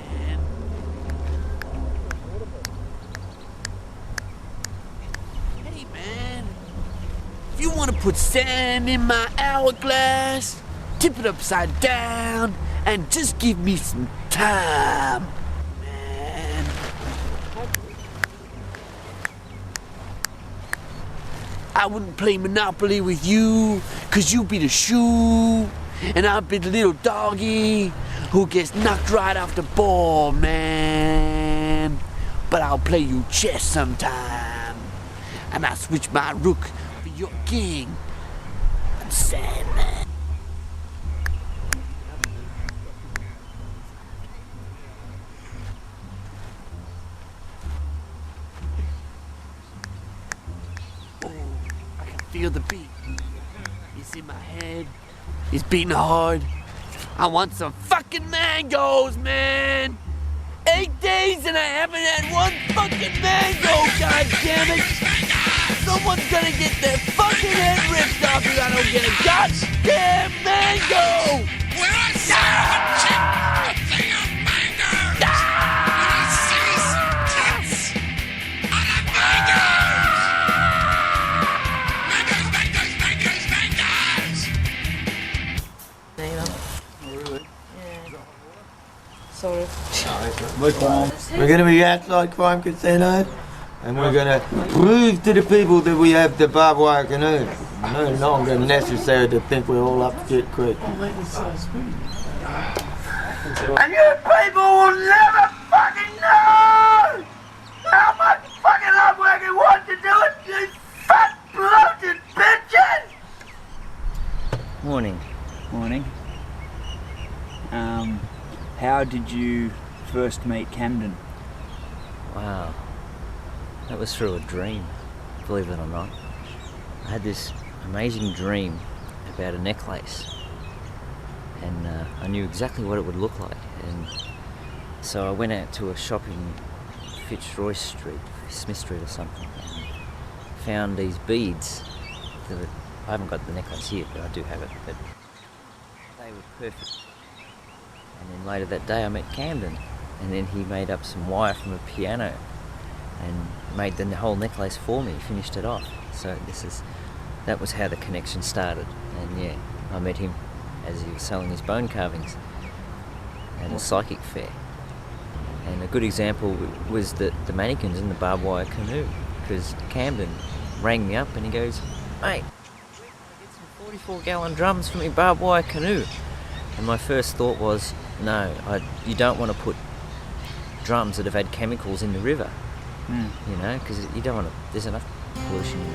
Hey, man. If you want to put sand in my hourglass, tip it upside down, and just give me some time, man. I wouldn't play Monopoly with you, 'cause you be the shoe, and I'll be the little doggy who gets knocked right off the ball, man. But I'll play you chess sometime, and I'll switch my rook for your king. I'm Sandman. Feel the beat. It's in my head. It's beating hard. I want some fucking mangoes, man! 8 days and I haven't had one fucking mango, god damn it! Someone's gonna get their fucking head ripped off if I don't get a goddamn mango! When I see a thing of mangoes! When I see some tits on a mango! Sort of. We're going to be outside Crime Casino, and we're going to prove to the people that we have the barbed wire canoe. No longer necessary to think we're all up shit creek. And you people will never fucking know how much fucking hard work it was to do it, you fat bloated bitches! Morning. Morning. How did you first meet Camden? Wow. That was through a dream, believe it or not. I had this amazing dream about a necklace, and I knew exactly what it would look like. And so I went out to a shop in Fitzroy Street, Smith Street or something, and found these beads. I haven't got the necklace here, but I do have it. But they were perfect. And then later that day I met Camden, and then he made up some wire from a piano and made the whole necklace for me, finished it off. So that was how the connection started. And yeah, I met him as he was selling his bone carvings at a psychic fair. And a good example was the mannequins in the barbed wire canoe, because Camden rang me up and he goes, "Mate, I get some 44-gallon drums from your barbed wire canoe." And my first thought was, no, you don't want to put drums that have had chemicals in the river, you know, because you don't want to, there's enough pollution in it.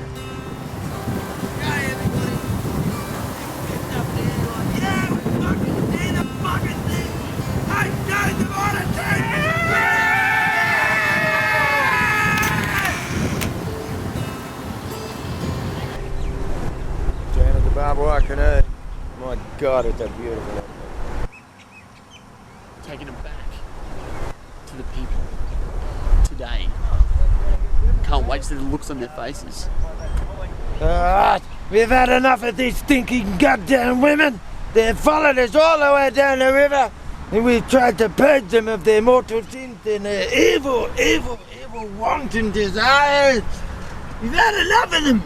Down at the barbed wire canoe. My God, it's a beautiful. Taking them back to the people today. Can't wait to see the looks on their faces. We've had enough of these stinking goddamn women. They've followed us all the way down the river, and we've tried to purge them of their mortal sins and their evil, wanton desires. We've had enough of them.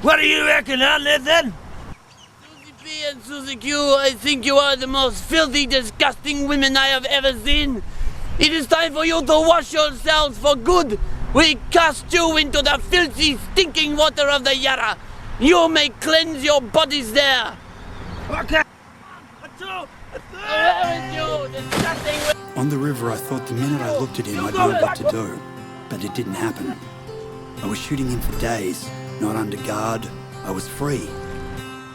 What do you reckon, huh, Nathan? Susie P and Susie Q, I think you are the most filthy, disgusting women I have ever seen. It is time for you to wash yourselves for good. We cast you into the filthy, stinking water of the Yarra. You may cleanse your bodies there. Okay. On the river, I thought the minute I looked at him, I'd know what to do. But it didn't happen. I was shooting him for days, not under guard. I was free.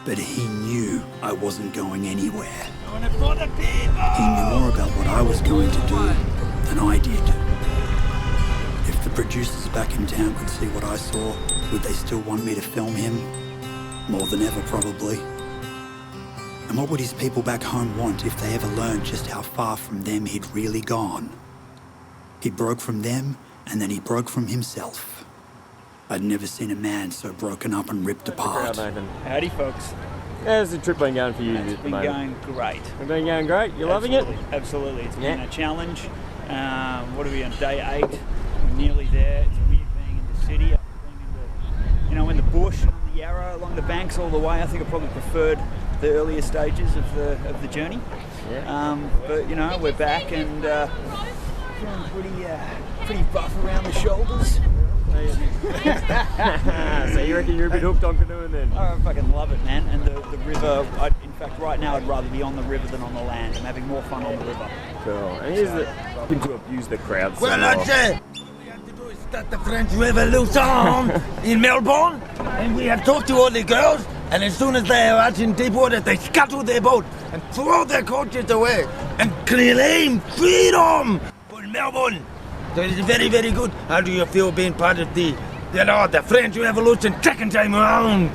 But he knew I wasn't going anywhere. He knew more about what I was going to do than I did. If the producers back in town could see what I saw, would they still want me to film him? More than ever, probably. And what would his people back home want if they ever learned just how far from them he'd really gone? He broke from them, and then he broke from himself. I'd never seen a man so broken up and ripped apart. Howdy, folks. How's the trip been going for you It's at the been moment? going great. It's been going great? You loving it? Absolutely. It's been a challenge. What are we on, day 8? We're nearly there. It's weird being in the city. Being in the bush, and on the Yarra, along the banks all the way. I think I probably preferred the earlier stages of the journey. Yeah. But we're back and feeling pretty buff around the shoulders. So you reckon you're a bit hooked on canoeing then? I fucking love it, man. And the river, in fact, right now I'd rather be on the river than on the land. I'm having more fun on the river. Cool. And here's to abuse the crowd. Well, that's it. We have to do is start the French Revolution in Melbourne, and we have talked to all the girls, and as soon as they are out in deep water, they scuttle their boat and throw their coaches away and claim freedom for Melbourne. So it's very, very good. How do you feel being part of the French Revolution second time around?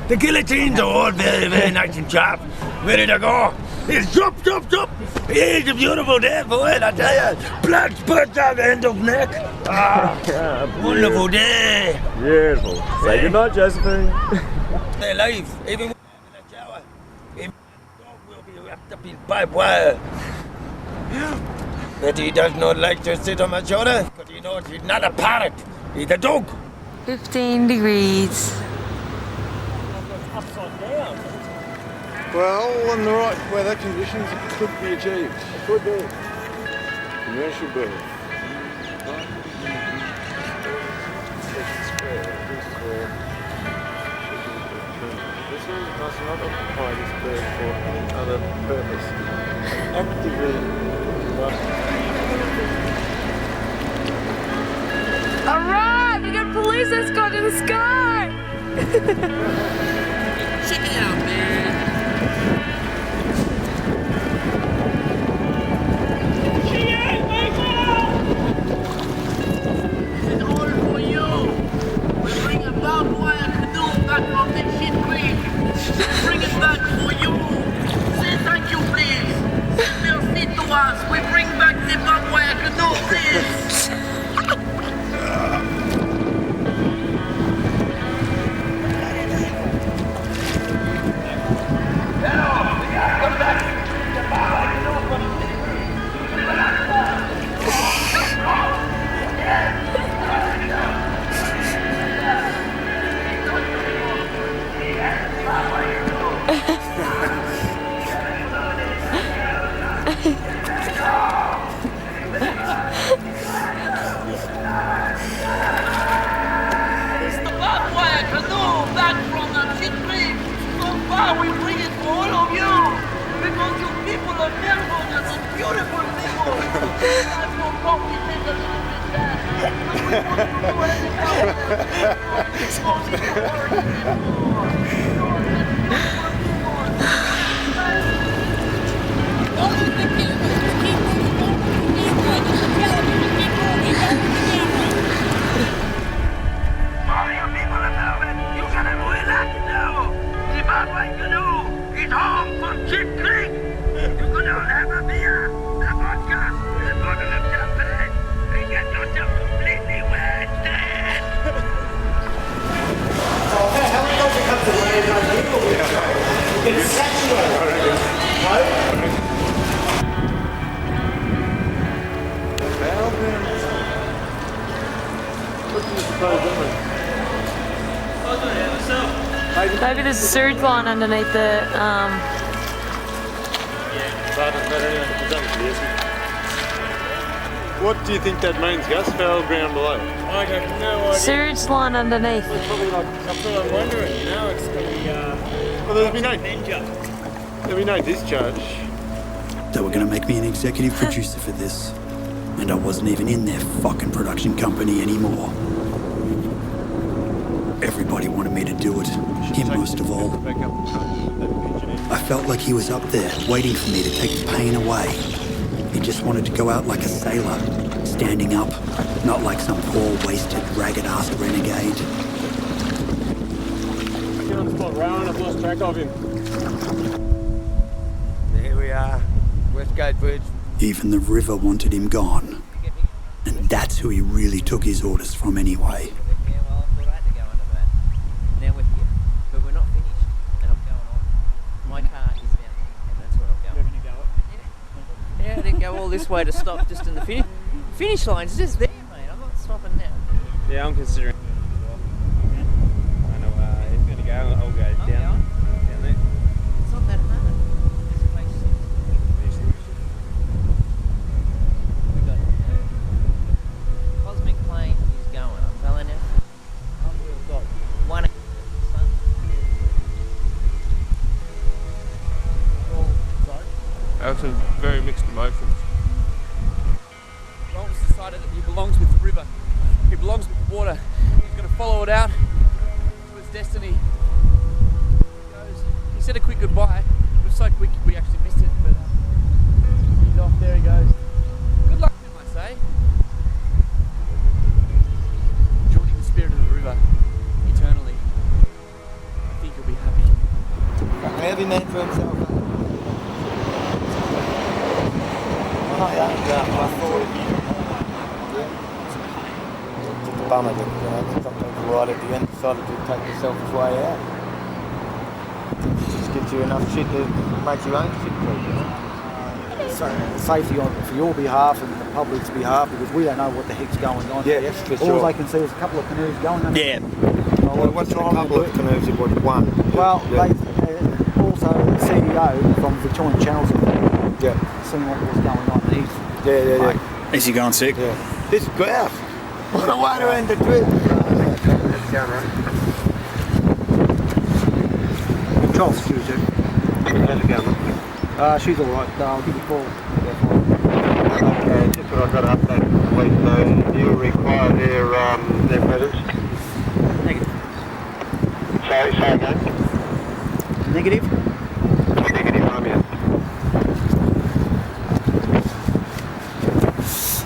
The guillotines are all very, very nice and sharp. Ready to go. It's chop. It's a beautiful day for it, I tell you. Blood spurts out the end of neck. Wonderful day. Beautiful. Say goodnight, Josephine. They're alive, even when I'm in the shower. If the dog will be wrapped up in barbed wire. But he does not like to sit on my shoulder, because he knows he's not a parrot. He's a dog. 15 degrees. Upside down. Well, in the right weather conditions, it could be achieved. It could be. Commercial bird. This one does not occupy this bird for any other purpose. Actively. Alright, we got police escort in the sky! Check it out, man. This is all for you. We bring about It's home from Chip Creek. You're gonna have a beer, a vodka, a bottle of champagne, and get yourself completely wasted. How many times it comes to land on people? It's saturated. No? Maybe there's a sewage line underneath the. What do you think that means, Gus? Foul ground below. I have no idea. Sewage line underneath. It's probably like, that's what I'm wondering, you know, it's gonna be, well, there'll be no discharge. They were going to make me an executive producer for this, and I wasn't even in their fucking production company anymore. Everybody wanted me to do it, him most of all. I felt like he was up there, waiting for me to take the pain away. He just wanted to go out like a sailor, standing up, not like some poor, wasted, ragged-ass renegade. Get on the spot, Rowan, I've lost track of him. There we are, Westgate Bridge. Even the river wanted him gone. And that's who he really took his orders from anyway. Now we're here, but we're not finished, and I'm going on. My car is down there, and that's where I'm going. You're going to go it? Yeah, I didn't go all this way to stop just in the finish line. It's just there, mate. I'm not stopping now. Yeah, I'm considering. I know he's going to go. I'll go down there. It's not that hard. Just makes sense. We got Cosmic Plane is going. I'm telling you. We've got one. I have some very mixed emotions. Ron's decided that he belongs with the river. He belongs with the water. He's going to follow it out to its destiny. He said a quick goodbye. It was so quick we actually missed it, but he's off. There he goes. Good luck to him, I say. Joining the spirit of the river eternally. I think he'll be happy. Every man for himself. Oh, yeah. Just a bummer that, sometimes right at the end decided to take the selfish way out. It just gives you enough shit to make your own shit for you, So, safety for your behalf and the public's behalf, because we don't know what the heck's going on. Yeah, for sure. All they can see is a couple of canoes going under. Yeah. What's a couple of canoes? It was one. Well, they also the CEO from Victorian Channels seen what was going on. And he's Is he going sick? Yeah. This grouse. What a way to end the trip. That's going right. Charles, she was there. How's it going? She's all right. I'll give you a call. Okay, just what I've got to update the police. So, do you require their presence? Negative. Sorry again? Negative? Negative, I'm in.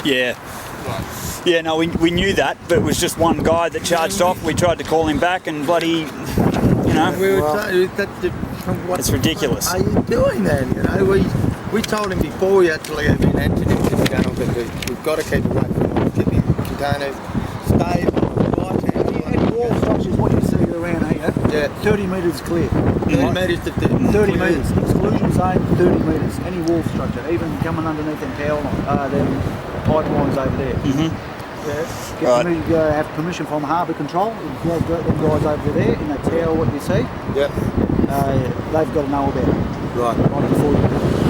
Yeah. Yeah, no, we knew that, but it was just one guy that charged off. We tried to call him back and bloody, We were it's ridiculous. What are you doing then? We told him before we actually had been entered into the tunnel that we've got to keep away from tipping containers, stay Any wall structures, what you see around here, 30 metres clear. 30 metres to 30 metres. Exclusion zone, 30 metres. Any wall structure, even coming underneath them power line, them pipelines over there. Have permission from Harbour Control. If you have got them guys over there in that tower, what you see, they've got to know about it. Right. Right before you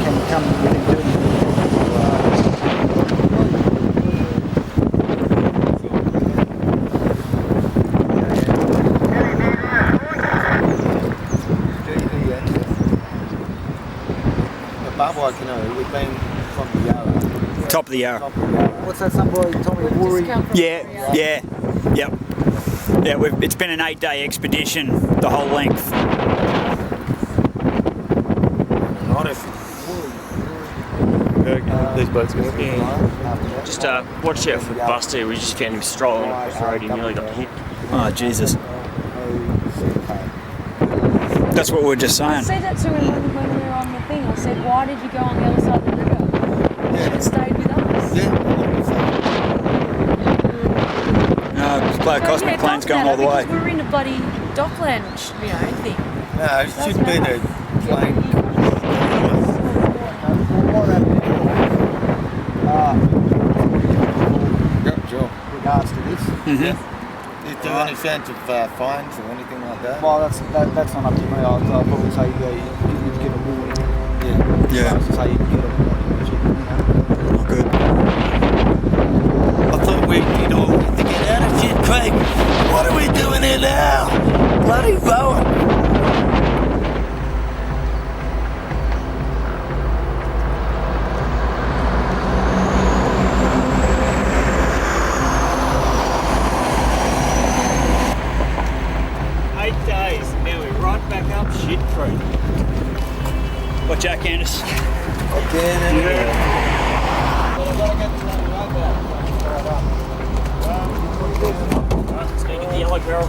can come within 30 metres. Barbed wire canoe, we've been from the Yarra, Top of the Yarra. What's that? Somebody told me Woori. Yeah. It's been an 8-day expedition, the whole length. These boats go. Yeah. Just watch out for Buster. We just found him strolling across the road. He nearly got hit. Oh, Jesus. That's what we were just I saying. said that to him when we were on the thing. I said, why did you go on the other side of the river? You should have stayed with us. No, Player Cosmic plane's going all the way. We were in a bloody Dockland, thing. No, it should be the plane. Yep, sure. Regards to this. Mm-hmm. Is there any sense of fines or anything like that? Well, that's not up to me. I'll probably say you get a warning. Yeah. So say you get a warning. Good. I thought we did all to get out of shit, Craig. What are we doing here now? Bloody Rowan. 8 days, now we're right back up shit creek. What, Jack Candice? Again. Well, I've got to get the bloody road back. Let's go get the yellow barrel.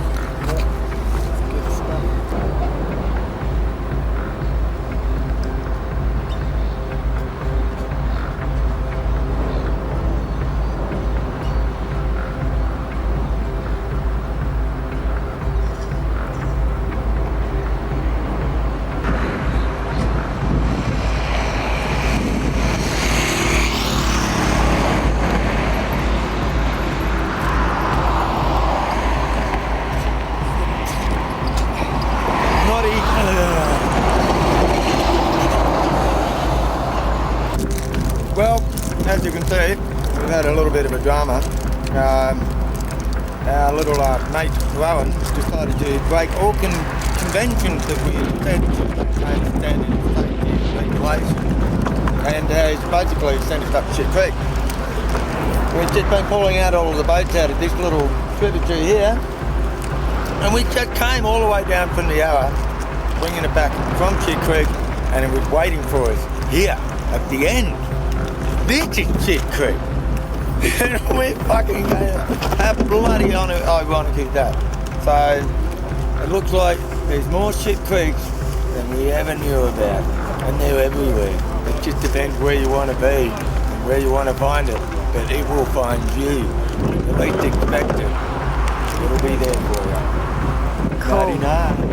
Well, as you can see, we've had a little bit of a drama. Our little mate Rowan decided to break all conventions that we said standard safety regulation, and he's basically sent us up shit creek. We've just been pulling out all of the boats out of this little tributary here, and we just came all the way down from the Yarra, bringing it back from Shit Creek, and it was waiting for us here at the end. This is Shit Creek. And we're fucking going, how bloody ironic is that? So it looks like there's more Shit Creeks than we ever knew about, and they're everywhere. It just depends where you want to be and where you want to find it, but it will find you. At least expect it. It'll be there for you. Cool. 99.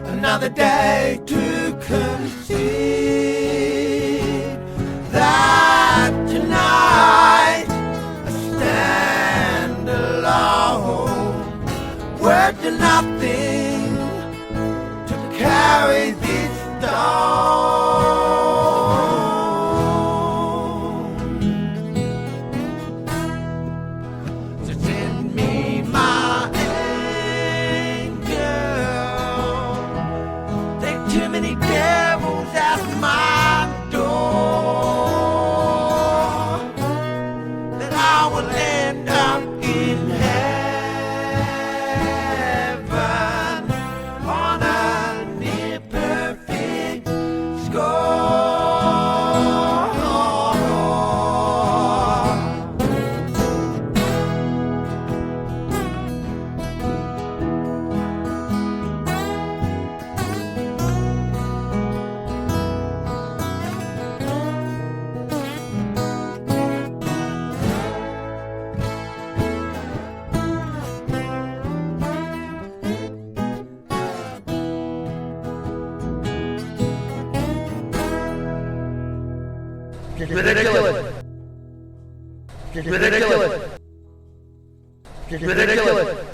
Another day to concede that tonight to nothing to carry this stone. So send me my angel. Take too many devils at my door, that I will end up in heaven on a near perfect score. Ridiculous. Ridiculous. Ridiculous.